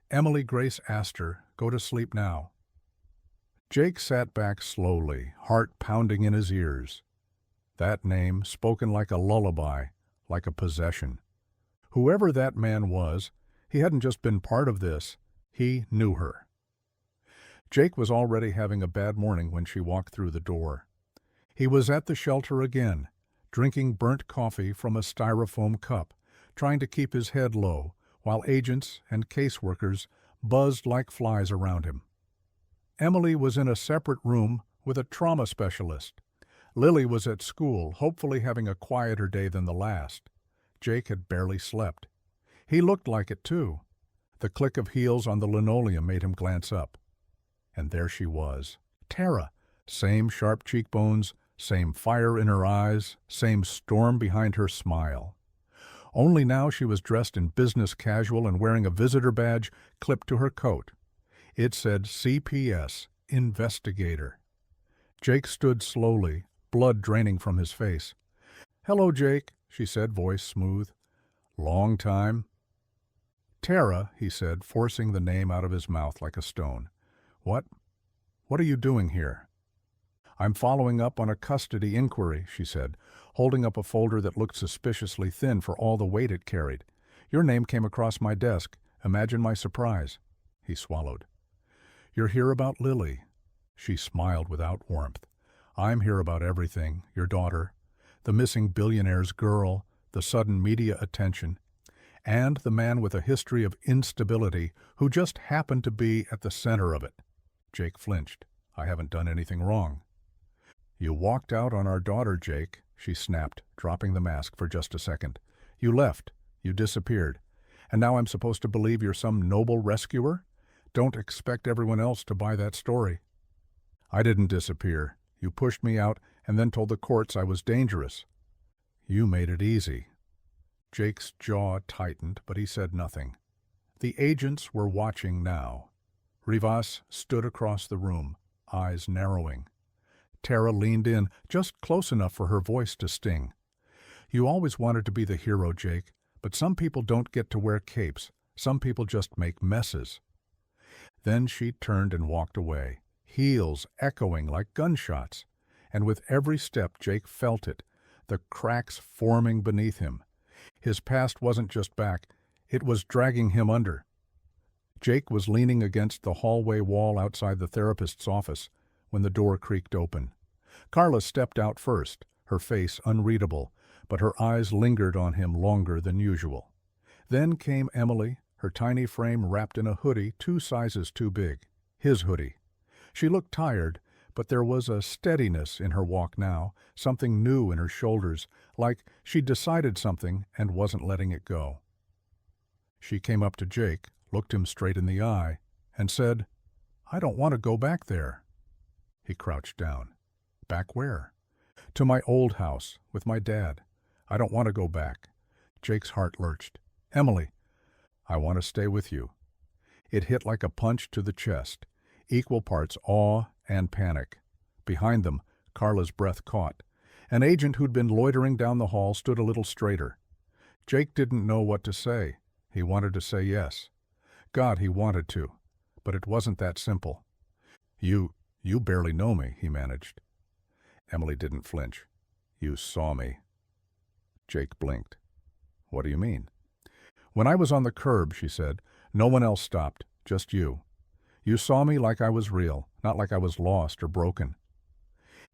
Emily Grace Astor, go to sleep now. Jake sat back slowly, heart pounding in his ears. That name, spoken like a lullaby, like a possession. Whoever that man was, he hadn't just been part of this, he knew her. Jake was already having a bad morning when she walked through the door. He was at the shelter again, drinking burnt coffee from a styrofoam cup, trying to keep his head low, while agents and caseworkers buzzed like flies around him. Emily was in a separate room with a trauma specialist. Lily was at school, hopefully having a quieter day than the last. Jake had barely slept. He looked like it, too. The click of heels on the linoleum made him glance up. And there she was, Tara, same sharp cheekbones, same fire in her eyes, same storm behind her smile. Only now she was dressed in business casual and wearing a visitor badge clipped to her coat. It said CPS, Investigator. Jake stood slowly, blood draining from his face. "Hello, Jake," she said, voice smooth. "Long time." "Tara," he said, forcing the name out of his mouth like a stone. What are you doing here?" "I'm following up on a custody inquiry," she said, holding up a folder that looked suspiciously thin for all the weight it carried. "Your name came across my desk. Imagine my surprise." He swallowed. "You're here about Lily." She smiled without warmth. "I'm here about everything. Your daughter, the missing billionaire's girl, the sudden media attention, and the man with a history of instability who just happened to be at the center of it." Jake flinched. "I haven't done anything wrong." "You walked out on our daughter, Jake," she snapped, dropping the mask for just a second. "You left. You disappeared. And now I'm supposed to believe you're some noble rescuer? Don't expect everyone else to buy that story." "I didn't disappear. You pushed me out and then told the courts I was dangerous." "You made it easy." Jake's jaw tightened, but he said nothing. The agents were watching now. Rivas stood across the room, eyes narrowing. Tara leaned in, just close enough for her voice to sting. "You always wanted to be the hero, Jake, but some people don't get to wear capes. Some people just make messes." Then she turned and walked away, heels echoing like gunshots. And with every step Jake felt it, the cracks forming beneath him. His past wasn't just back, it was dragging him under. Jake was leaning against the hallway wall outside the therapist's office when the door creaked open. Carla stepped out first, her face unreadable, but her eyes lingered on him longer than usual. Then came Emily, her tiny frame wrapped in a hoodie 2 sizes too big, his hoodie. She looked tired, but there was a steadiness in her walk now, something new in her shoulders, like she'd decided something and wasn't letting it go. She came up to Jake, looked him straight in the eye, and said, "I don't want to go back there." He crouched down. "Back where?" "To my old house, with my dad. I don't want to go back." Jake's heart lurched. "Emily, I want to stay with you." It hit like a punch to the chest, equal parts awe and panic. Behind them, Carla's breath caught. An agent who'd been loitering down the hall stood a little straighter. Jake didn't know what to say. He wanted to say yes. God, he wanted to. But it wasn't that simple. You barely know me," he managed. Emily didn't flinch. "You saw me." Jake blinked. "What do you mean?" "When I was on the curb," she said, "no one else stopped, just you. You saw me like I was real, not like I was lost or broken."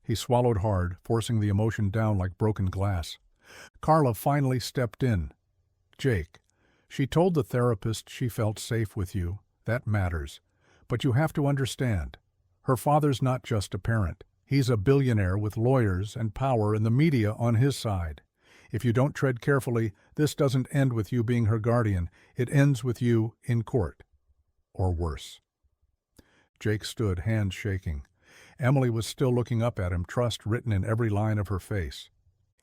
He swallowed hard, forcing the emotion down like broken glass. Carla finally stepped in. "Jake, she told the therapist she felt safe with you. That matters. But you have to understand. Her father's not just a parent. He's a billionaire with lawyers and power and the media on his side. If you don't tread carefully, this doesn't end with you being her guardian. It ends with you in court. Or worse." Jake stood, hands shaking. Emily was still looking up at him, trust written in every line of her face.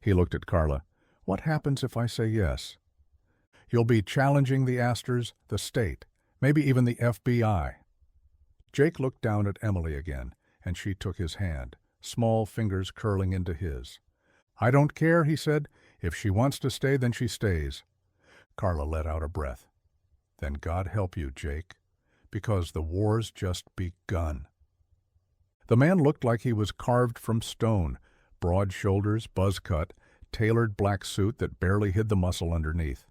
He looked at Carla. "What happens if I say yes?" "You'll be challenging the Astors, the state, maybe even the FBI." Jake looked down at Emily again, and she took his hand, small fingers curling into his. "I don't care," he said. "If she wants to stay, then she stays." Carla let out a breath. "Then God help you, Jake, because the war's just begun." The man looked like he was carved from stone, broad shoulders, buzz cut, tailored black suit that barely hid the muscle underneath.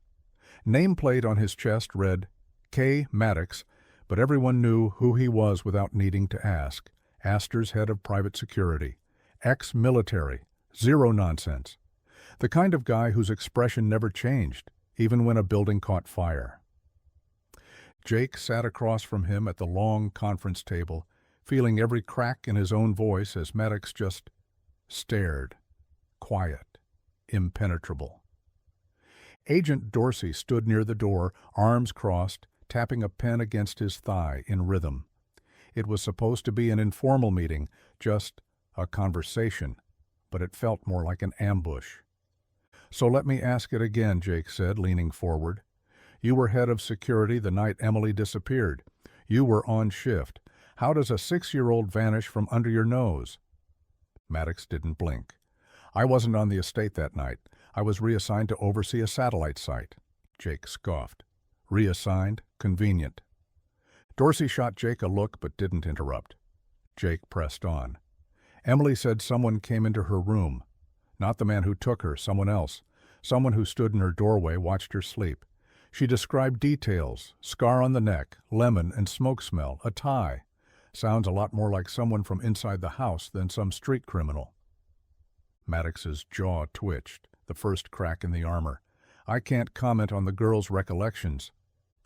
Nameplate on his chest read, K. Maddox, but everyone knew who he was without needing to ask. Astor's head of private security. Ex-military. Zero nonsense. The kind of guy whose expression never changed, even when a building caught fire. Jake sat across from him at the long conference table, feeling every crack in his own voice as Maddox just stared, quiet, impenetrable. Agent Dorsey stood near the door, arms crossed, tapping a pen against his thigh in rhythm. It was supposed to be an informal meeting, just a conversation, but it felt more like an ambush. "So let me ask it again," Jake said, leaning forward. "You were head of security the night Emily disappeared. You were on shift. How does a 6-year-old vanish from under your nose?" Maddox didn't blink. "I wasn't on the estate that night. I was reassigned to oversee a satellite site." Jake scoffed. "Reassigned? Convenient." Dorsey shot Jake a look but didn't interrupt. Jake pressed on. "Emily said someone came into her room. Not the man who took her, someone else. Someone who stood in her doorway, watched her sleep. She described details: scar on the neck, lemon and smoke smell, a tie. Sounds a lot more like someone from inside the house than some street criminal." Maddox's jaw twitched, the first crack in the armor. "I can't comment on the girl's recollections."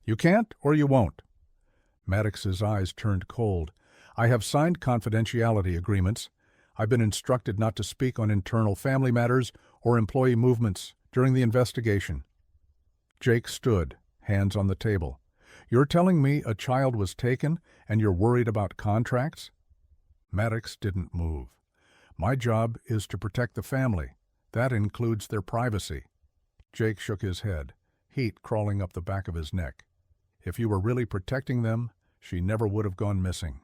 "You can't, or you won't?" Maddox's eyes turned cold. "I have signed confidentiality agreements. I've been instructed not to speak on internal family matters or employee movements during the investigation." Jake stood, hands on the table. "You're telling me a child was taken and you're worried about contracts?" Maddox didn't move. "My job is to protect the family. That includes their privacy." Jake shook his head, heat crawling up the back of his neck. "If you were really protecting them, she never would have gone missing."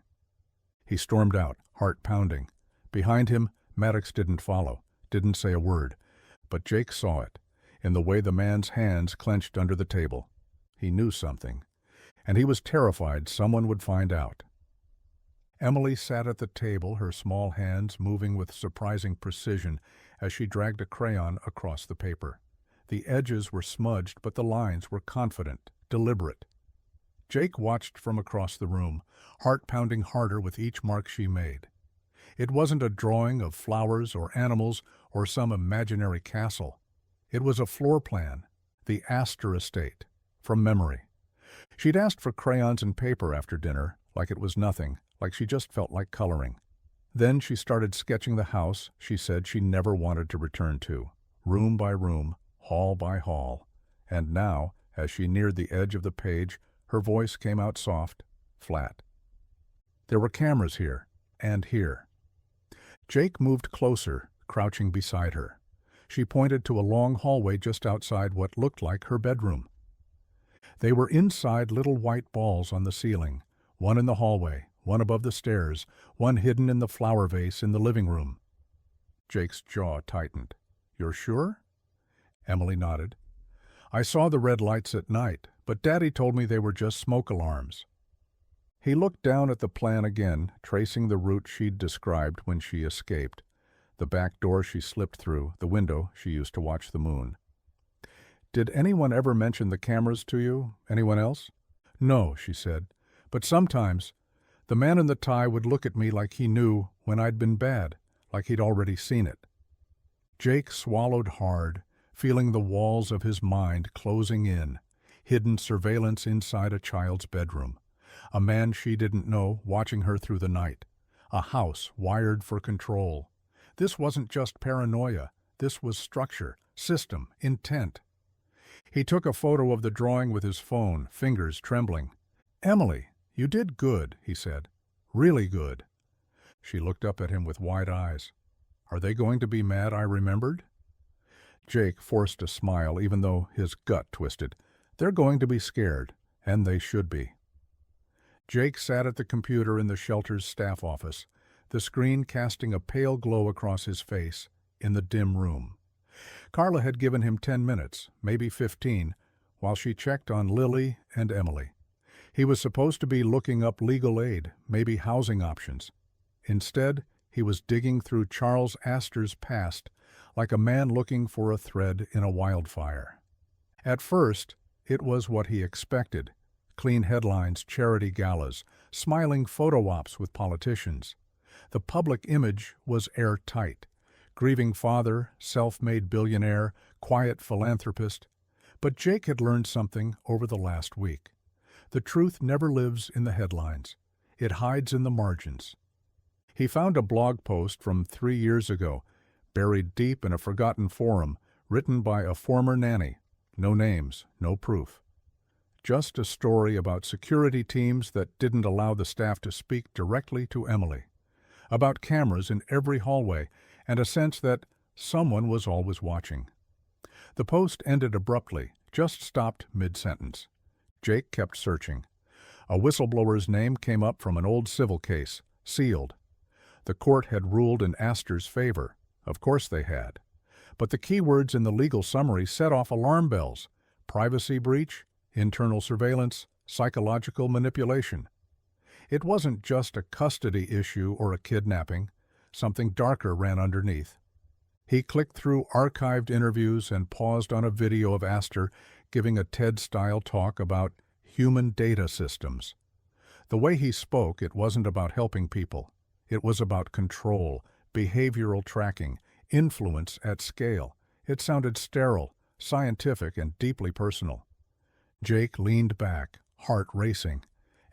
He stormed out, heart pounding. Behind him, Maddox didn't follow, didn't say a word. But Jake saw it, in the way the man's hands clenched under the table. He knew something, and he was terrified someone would find out. Emily sat at the table, her small hands moving with surprising precision as she dragged a crayon across the paper. The edges were smudged, but the lines were confident, deliberate. Jake watched from across the room, heart pounding harder with each mark she made. It wasn't a drawing of flowers or animals or some imaginary castle. It was a floor plan, the Astor estate, from memory. She'd asked for crayons and paper after dinner, like it was nothing, like she just felt like coloring. Then she started sketching the house she said she never wanted to return to, room by room, hall by hall. And now, as she neared the edge of the page, her voice came out soft, flat. "There were cameras here, and here." Jake moved closer, crouching beside her. She pointed to a long hallway just outside what looked like her bedroom. They were inside little white balls on the ceiling, one in the hallway, one above the stairs, one hidden in the flower vase in the living room. Jake's jaw tightened. "You're sure?" Emily nodded. "I saw the red lights at night, but Daddy told me they were just smoke alarms." He looked down at the plan again, tracing the route she'd described when she escaped. The back door she slipped through, the window she used to watch the moon. "Did anyone ever mention the cameras to you? Anyone else?" "No," she said. "But sometimes the man in the tie would look at me like he knew when I'd been bad, like he'd already seen it." Jake swallowed hard, feeling the walls of his mind closing in, hidden surveillance inside a child's bedroom. A man she didn't know watching her through the night. A house wired for control. This wasn't just paranoia. This was structure, system, intent. He took a photo of the drawing with his phone, fingers trembling. "Emily, you did good," he said. "Really good." She looked up at him with wide eyes. "Are they going to be mad I remembered?" Jake forced a smile, even though his gut twisted. "They're going to be scared, and they should be." Jake sat at the computer in the shelter's staff office, the screen casting a pale glow across his face in the dim room. Carla had given him 10 minutes, maybe 15, while she checked on Lily and Emily. He was supposed to be looking up legal aid, maybe housing options. Instead, he was digging through Charles Astor's past like a man looking for a thread in a wildfire. At first, it was what he expected: clean headlines, charity galas, smiling photo ops with politicians. The public image was airtight: grieving father, self-made billionaire, quiet philanthropist. But Jake had learned something over the last week. The truth never lives in the headlines. It hides in the margins. He found a blog post from 3 years ago, buried deep in a forgotten forum, written by a former nanny. No names, no proof. Just a story about security teams that didn't allow the staff to speak directly to Emily, about cameras in every hallway, and a sense that someone was always watching. The post ended abruptly, just stopped mid-sentence. Jake kept searching. A whistleblower's name came up from an old civil case, sealed. The court had ruled in Astor's favor. Of course they had. But the keywords in the legal summary set off alarm bells: privacy breach, internal surveillance, psychological manipulation. It wasn't just a custody issue or a kidnapping. Something darker ran underneath. He clicked through archived interviews and paused on a video of Astor giving a TED-style talk about human data systems. The way he spoke, it wasn't about helping people. It was about control, behavioral tracking, influence at scale. It sounded sterile, scientific, and deeply personal. Jake leaned back, heart racing.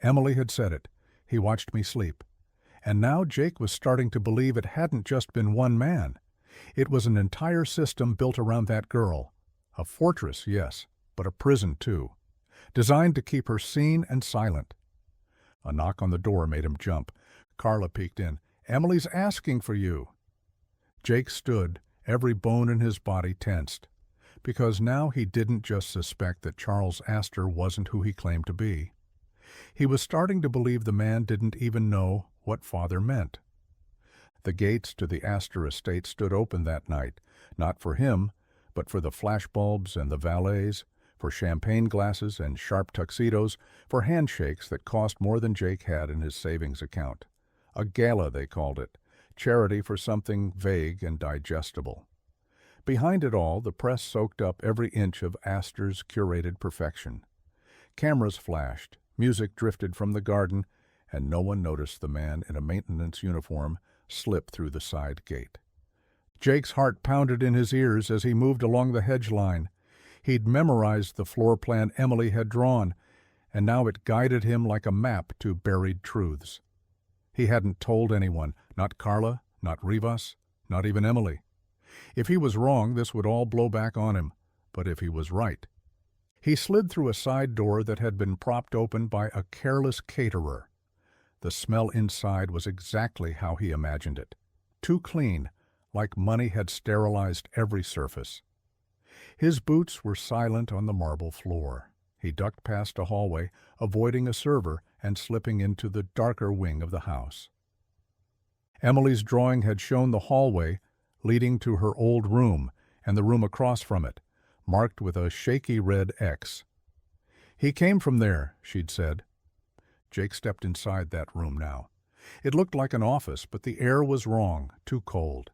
Emily had said it. He watched me sleep. And now Jake was starting to believe it hadn't just been one man. It was an entire system built around that girl. A fortress, yes, but a prison too, designed to keep her seen and silent. A knock on the door made him jump. Carla peeked in. "Emily's asking for you." Jake stood, every bone in his body tensed, because now he didn't just suspect that Charles Astor wasn't who he claimed to be. He was starting to believe the man didn't even know what father meant. The gates to the Astor estate stood open that night, not for him, but for the flashbulbs and the valets, for champagne glasses and sharp tuxedos, for handshakes that cost more than Jake had in his savings account. A gala, they called it, charity for something vague and digestible. Behind it all, the press soaked up every inch of Astor's curated perfection. Cameras flashed, music drifted from the garden, and no one noticed the man in a maintenance uniform slip through the side gate. Jake's heart pounded in his ears as he moved along the hedge line. He'd memorized the floor plan Emily had drawn, and now it guided him like a map to buried truths. He hadn't told anyone, not Carla, not Rivas, not even Emily. If he was wrong, this would all blow back on him, but if he was right. He slid through a side door that had been propped open by a careless caterer. The smell inside was exactly how he imagined it. Too clean, like money had sterilized every surface. His boots were silent on the marble floor. He ducked past a hallway, avoiding a server and slipping into the darker wing of the house. Emily's drawing had shown the hallway leading to her old room and the room across from it, marked with a shaky red X. "He came from there," she'd said. Jake stepped inside that room now. It looked like an office, but the air was wrong, too cold.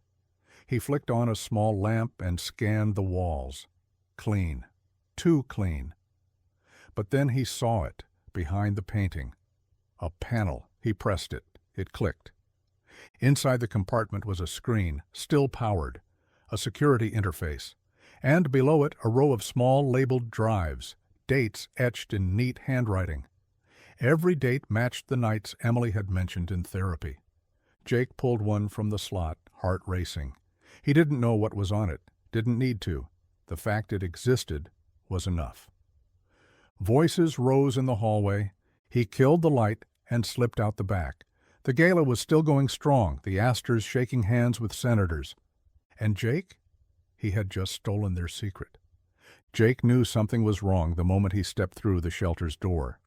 He flicked on a small lamp and scanned the walls. Clean. Too clean. But then he saw it, behind the painting. A panel. He pressed it. It clicked. Inside the compartment was a screen, still powered, a security interface, and below it a row of small labeled drives, dates etched in neat handwriting. Every date matched the nights Emily had mentioned in therapy. Jake pulled one from the slot, heart racing. He didn't know what was on it, didn't need to. The fact it existed was enough. Voices rose in the hallway. He killed the light and slipped out the back. The gala was still going strong, the Astors shaking hands with senators. And Jake? He had just stolen their secret. Jake knew something was wrong the moment he stepped through the shelter's door.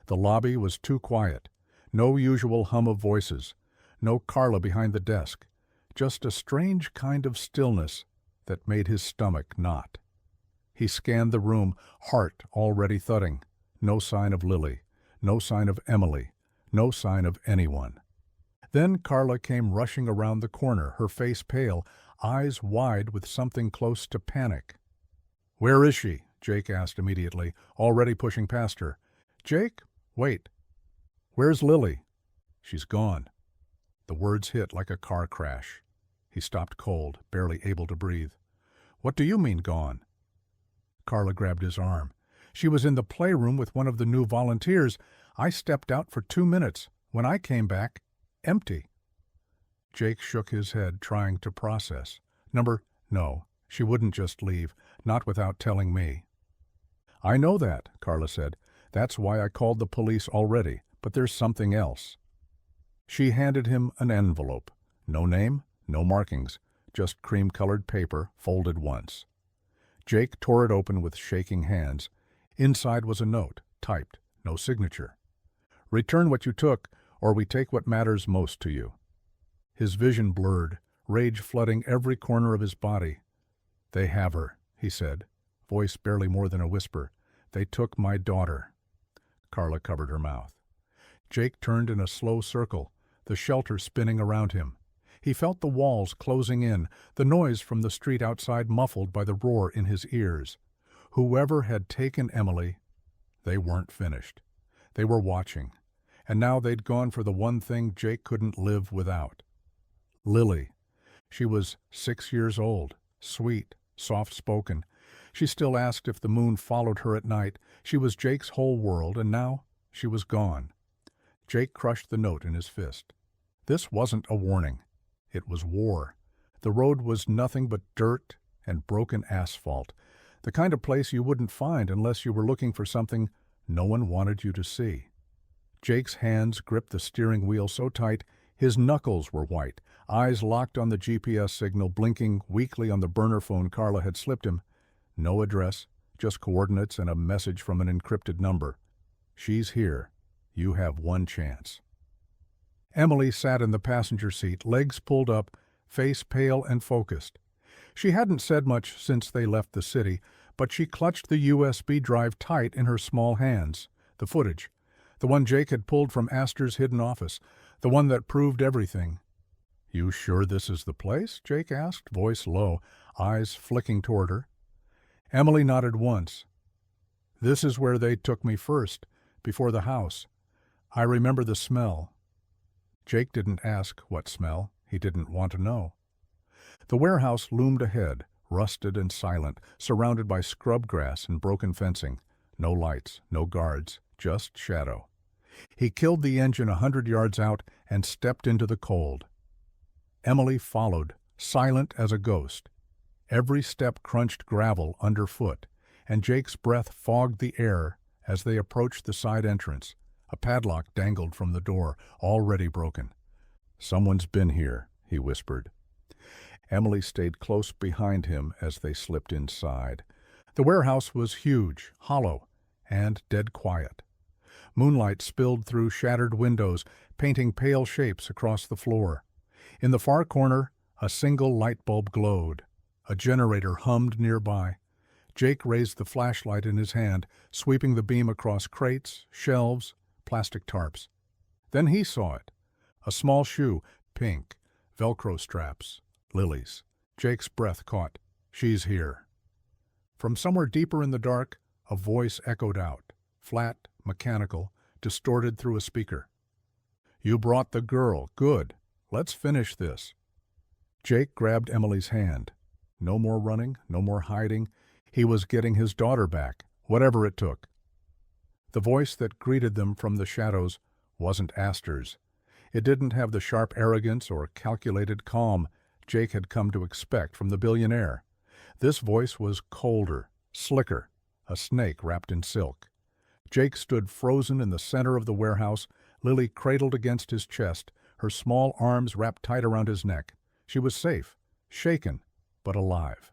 The lobby was too quiet. No usual hum of voices. No Carla behind the desk. Just a strange kind of stillness that made his stomach knot. He scanned the room, heart already thudding. No sign of Lily. No sign of Emily. No sign of anyone. Then Carla came rushing around the corner, her face pale, eyes wide with something close to panic. "Where is she?" Jake asked immediately, already pushing past her. "Jake? Wait. Where's Lily?" "She's gone." The words hit like a car crash. He stopped cold, barely able to breathe. "What do you mean, gone?" Carla grabbed his arm. "She was in the playroom with one of the new volunteers. I stepped out for 2 minutes. When I came back, empty." Jake shook his head, trying to process. No, she wouldn't just leave, not without telling me. I know that, Carla said. That's why I called the police already, but there's something else. She handed him an envelope. No name, no markings, just cream-colored paper folded once. Jake tore it open with shaking hands. Inside was a note, typed, no signature. Return what you took, or we take what matters most to you. His vision blurred, rage flooding every corner of his body. They have her, he said, voice barely more than a whisper. They took my daughter. Carla covered her mouth. Jake turned in a slow circle, the shelter spinning around him. He felt the walls closing in, the noise from the street outside muffled by the roar in his ears. Whoever had taken Emily, they weren't finished. They were watching, and now they'd gone for the one thing Jake couldn't live without. Lily. She was 6 years old, sweet, soft-spoken. She still asked if the moon followed her at night. She was Jake's whole world, and now she was gone. Jake crushed the note in his fist. This wasn't a warning. It was war. The road was nothing but dirt and broken asphalt, the kind of place you wouldn't find unless you were looking for something no one wanted you to see. Jake's hands gripped the steering wheel so tight his knuckles were white, eyes locked on the GPS signal blinking weakly on the burner phone Carla had slipped him. No address, just coordinates and a message from an encrypted number. She's here. You have one chance. Emily sat in the passenger seat, legs pulled up, face pale and focused. She hadn't said much since they left the city, but she clutched the USB drive tight in her small hands. The footage, the one Jake had pulled from Astor's hidden office, the one that proved everything. You sure this is the place? Jake asked, voice low, eyes flicking toward her. Emily nodded once. This is where they took me first, before the house. I remember the smell. Jake didn't ask what smell. He didn't want to know. The warehouse loomed ahead, rusted and silent, surrounded by scrub grass and broken fencing. No lights, no guards, just shadow. He killed the engine 100 yards out and stepped into the cold. Emily followed, silent as a ghost. Every step crunched gravel underfoot, and Jake's breath fogged the air as they approached the side entrance. A padlock dangled from the door, already broken. Someone's been here, he whispered. Emily stayed close behind him as they slipped inside. The warehouse was huge, hollow, and dead quiet. Moonlight spilled through shattered windows, painting pale shapes across the floor. In the far corner, a single light bulb glowed. A generator hummed nearby. Jake raised the flashlight in his hand, sweeping the beam across crates, shelves, plastic tarps. Then he saw it. A small shoe, pink, Velcro straps, lilies. Jake's breath caught. She's here. From somewhere deeper in the dark, a voice echoed out, flat, mechanical, distorted through a speaker. You brought the girl. Good. Let's finish this. Jake grabbed Emily's hand. No more running, no more hiding. He was getting his daughter back, whatever it took. The voice that greeted them from the shadows wasn't Astor's. It didn't have the sharp arrogance or calculated calm Jake had come to expect from the billionaire. This voice was colder, slicker, a snake wrapped in silk. Jake stood frozen in the center of the warehouse, Lily cradled against his chest, her small arms wrapped tight around his neck. She was safe, shaken, but alive.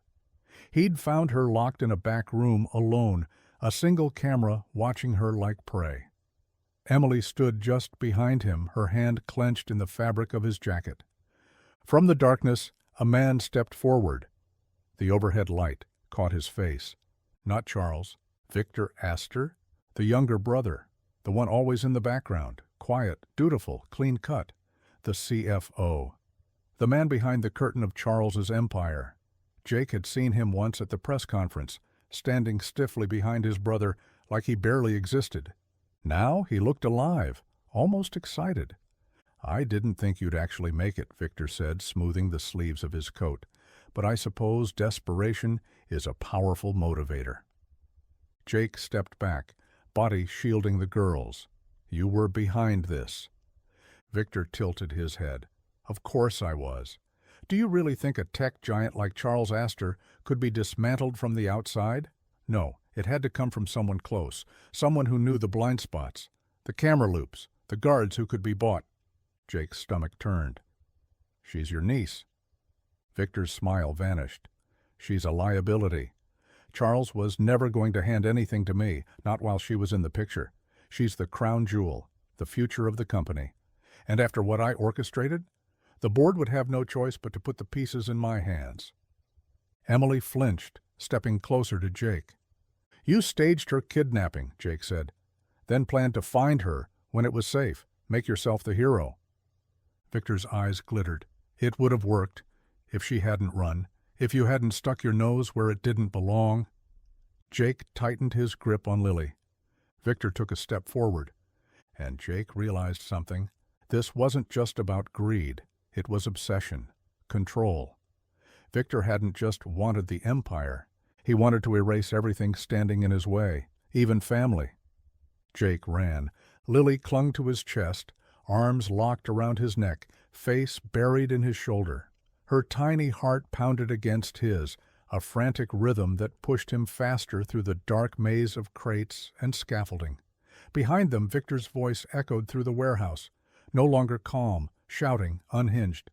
He'd found her locked in a back room alone, a single camera watching her like prey. Emily stood just behind him, her hand clenched in the fabric of his jacket. From the darkness, a man stepped forward. The overhead light caught his face. Not Charles. Victor Astor, the younger brother, the one always in the background, quiet, dutiful, clean-cut, the CFO. The man behind the curtain of Charles's empire. Jake had seen him once at the press conference, standing stiffly behind his brother like he barely existed. Now he looked alive, almost excited. I didn't think you'd actually make it, Victor said, smoothing the sleeves of his coat. But I suppose desperation is a powerful motivator. Jake stepped back, body shielding the girls. You were behind this. Victor tilted his head. Of course I was. Do you really think a tech giant like Charles Astor could be dismantled from the outside? No, It had to come from someone close, someone who knew the blind spots, the camera loops, the guards who could be bought. Jake's stomach turned. She's your niece. Victor's smile vanished. She's a liability. Charles was never going to hand anything to me, not while she was in the picture. She's the crown jewel, the future of the company. And after what I orchestrated, the board would have no choice but to put the pieces in my hands. Emily flinched, stepping closer to Jake. You staged her kidnapping, Jake said, then planned to find her when it was safe, make yourself the hero. Victor's eyes glittered. It would have worked if she hadn't run, if you hadn't stuck your nose where it didn't belong. Jake tightened his grip on Lily. Victor took a step forward, and Jake realized something. This wasn't just about greed. It was obsession, control. Victor hadn't just wanted the empire. He wanted to erase everything standing in his way, even family. Jake ran. Lily clung to his chest, arms locked around his neck, face buried in his shoulder. Her tiny heart pounded against his, a frantic rhythm that pushed him faster through the dark maze of crates and scaffolding. Behind them, Victor's voice echoed through the warehouse, no longer calm, shouting, unhinged.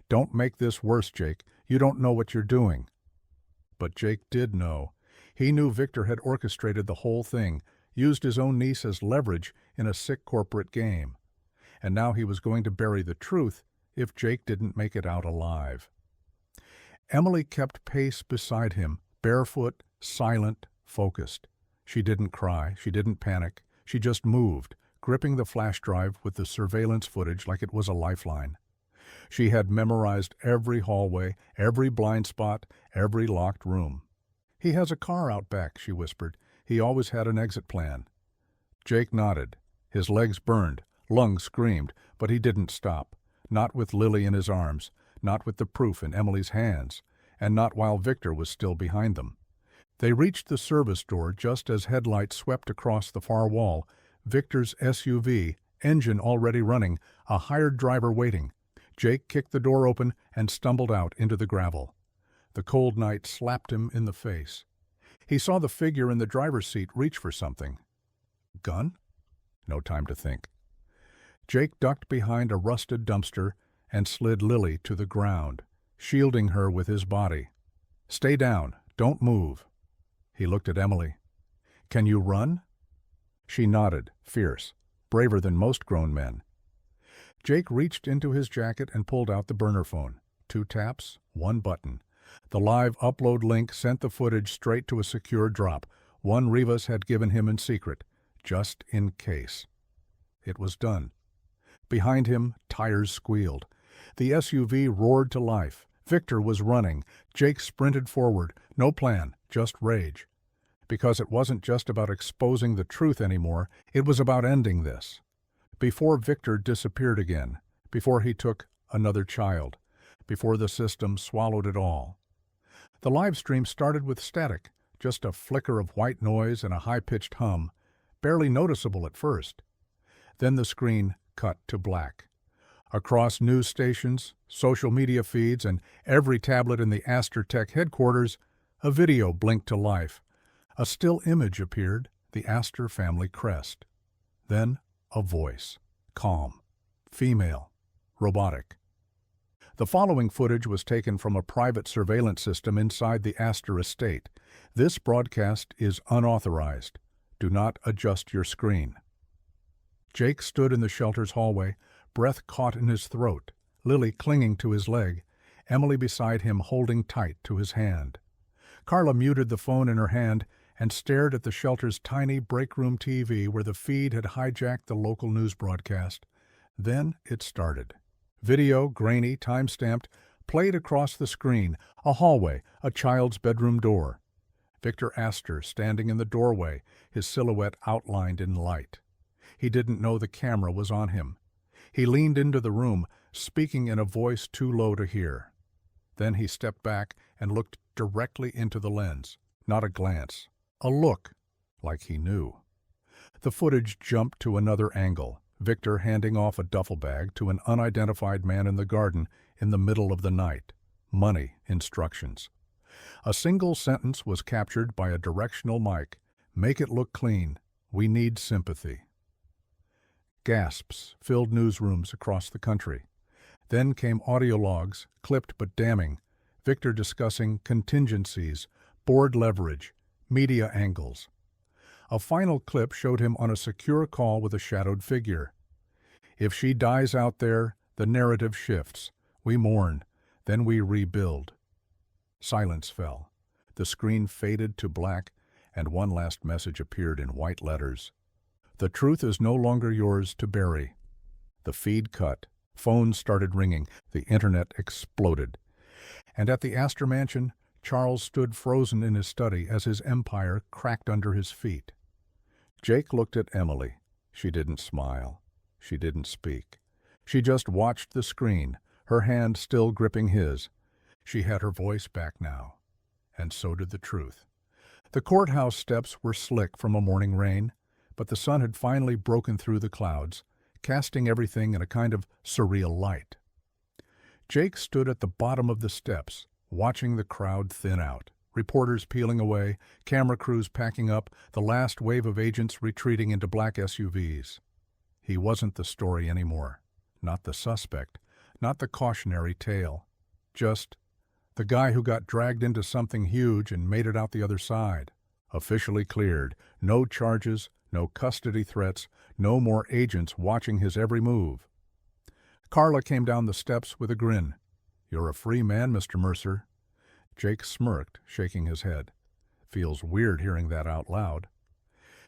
Don't make this worse, Jake. You don't know what you're doing. But Jake did know. He knew Victor had orchestrated the whole thing, used his own niece as leverage in a sick corporate game. And now he was going to bury the truth if Jake didn't make it out alive. Emily kept pace beside him, barefoot, silent, focused. She didn't cry, she didn't panic, she just moved, gripping the flash drive with the surveillance footage like it was a lifeline. She had memorized every hallway, every blind spot, every locked room. He has a car out back, she whispered. He always had an exit plan. Jake nodded. His legs burned, lungs screamed, but he didn't stop. Not with Lily in his arms, not with the proof in Emily's hands, and not while Victor was still behind them. They reached the service door just as headlights swept across the far wall. Victor's SUV, engine already running, a hired driver waiting. Jake kicked the door open and stumbled out into the gravel. The cold night slapped him in the face. He saw the figure in the driver's seat reach for something. Gun? No time to think. Jake ducked behind a rusted dumpster and slid Lily to the ground, shielding her with his body. Stay down. Don't move. He looked at Emily. Can you run? She nodded, fierce, braver than most grown men. Jake reached into his jacket and pulled out the burner phone. 2 taps, 1 button. The live upload link sent the footage straight to a secure drop, one Rivas had given him in secret, just in case. It was done. Behind him, tires squealed. The SUV roared to life. Victor was running. Jake sprinted forward. No plan, just rage. Because it wasn't just about exposing the truth anymore, it was about ending this. Before Victor disappeared again, before he took another child, before the system swallowed it all. The live stream started with static, just a flicker of white noise and a high-pitched hum, barely noticeable at first. Then the screen cut to black. Across news stations, social media feeds, and every tablet in the Aster Tech headquarters, a video blinked to life. A still image appeared, the Aster family crest. Then a voice, calm, female, robotic. The following footage was taken from a private surveillance system inside the Aster estate. This broadcast is unauthorized. Do not adjust your screen. Jake stood in the shelter's hallway, breath caught in his throat, Lily clinging to his leg, Emily beside him holding tight to his hand. Carla muted the phone in her hand and stared at the shelter's tiny break-room TV where the feed had hijacked the local news broadcast. Then it started. Video, grainy, time-stamped, played across the screen, a hallway, a child's bedroom door. Victor Aster standing in the doorway, his silhouette outlined in light. He didn't know the camera was on him. He leaned into the room, speaking in a voice too low to hear. Then he stepped back and looked directly into the lens. Not a glance. A look, like he knew. The footage jumped to another angle, Victor handing off a duffel bag to an unidentified man in the garden in the middle of the night. Money instructions. A single sentence was captured by a directional mic. "Make it look clean. We need sympathy." Gasps filled newsrooms across the country. Then came audio logs, clipped but damning, Victor discussing contingencies, board leverage, media angles. A final clip showed him on a secure call with a shadowed figure. "If she dies out there, the narrative shifts. We mourn, then we rebuild." Silence fell. The screen faded to black, and one last message appeared in white letters. "The truth is no longer yours to bury." The feed cut. Phones started ringing. The internet exploded. And at the Astor Mansion, Charles stood frozen in his study as his empire cracked under his feet. Jake looked at Emily. She didn't smile. She didn't speak. She just watched the screen, her hand still gripping his. She had her voice back now. And so did the truth. The courthouse steps were slick from a morning rain, but the sun had finally broken through the clouds, casting everything in a kind of surreal light. Jake stood at the bottom of the steps, watching the crowd thin out, reporters peeling away, camera crews packing up, the last wave of agents retreating into black SUVs. He wasn't the story anymore, not the suspect, not the cautionary tale, just the guy who got dragged into something huge and made it out the other side. Officially cleared, no charges, no custody threats, no more agents watching his every move. Carla came down the steps with a grin. "You're a free man, Mr. Mercer." Jake smirked, shaking his head. Feels weird hearing that out loud.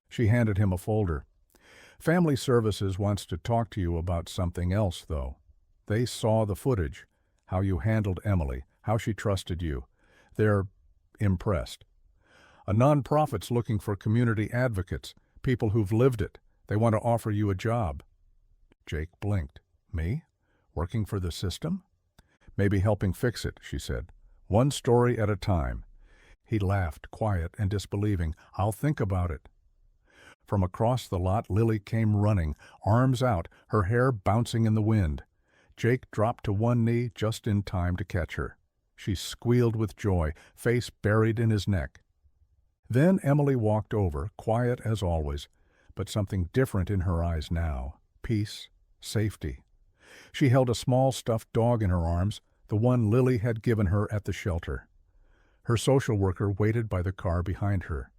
She handed him a folder. "Family Services wants to talk to you about something else, though. They saw the footage, how you handled Emily, how she trusted you. They're impressed. A nonprofit's looking for community advocates, people who've lived it. They want to offer you a job." Jake blinked. "Me? Working for the system?" "Maybe helping fix it," she said. "One story at a time." He laughed, quiet and disbelieving. "I'll think about it." From across the lot, Lily came running, arms out, her hair bouncing in the wind. Jake dropped to one knee just in time to catch her. She squealed with joy, face buried in his neck. Then Emily walked over, quiet as always, but something different in her eyes now. Peace, safety. She held a small stuffed dog in her arms, the one Lily had given her at the shelter. Her social worker waited by the car behind her.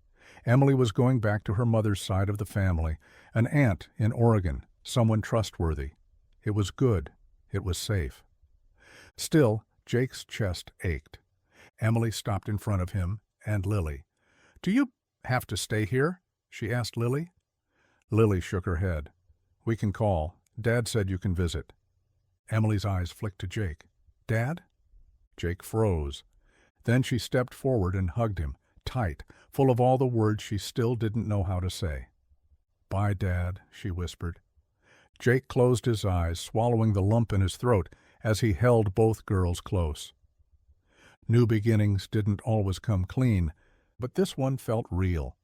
Emily was going back to her mother's side of the family, an aunt in Oregon, someone trustworthy. It was good. It was safe. Still, Jake's chest ached. Emily stopped in front of him and Lily. "Do you have to stay here?" she asked Lily. Lily shook her head. "We can call. Dad said you can visit." Emily's eyes flicked to Jake. "Dad?" Jake froze. Then she stepped forward and hugged him, tight, full of all the words she still didn't know how to say. "Bye, Dad," she whispered. Jake closed his eyes, swallowing the lump in his throat as he held both girls close. New beginnings didn't always come clean, but this one felt real.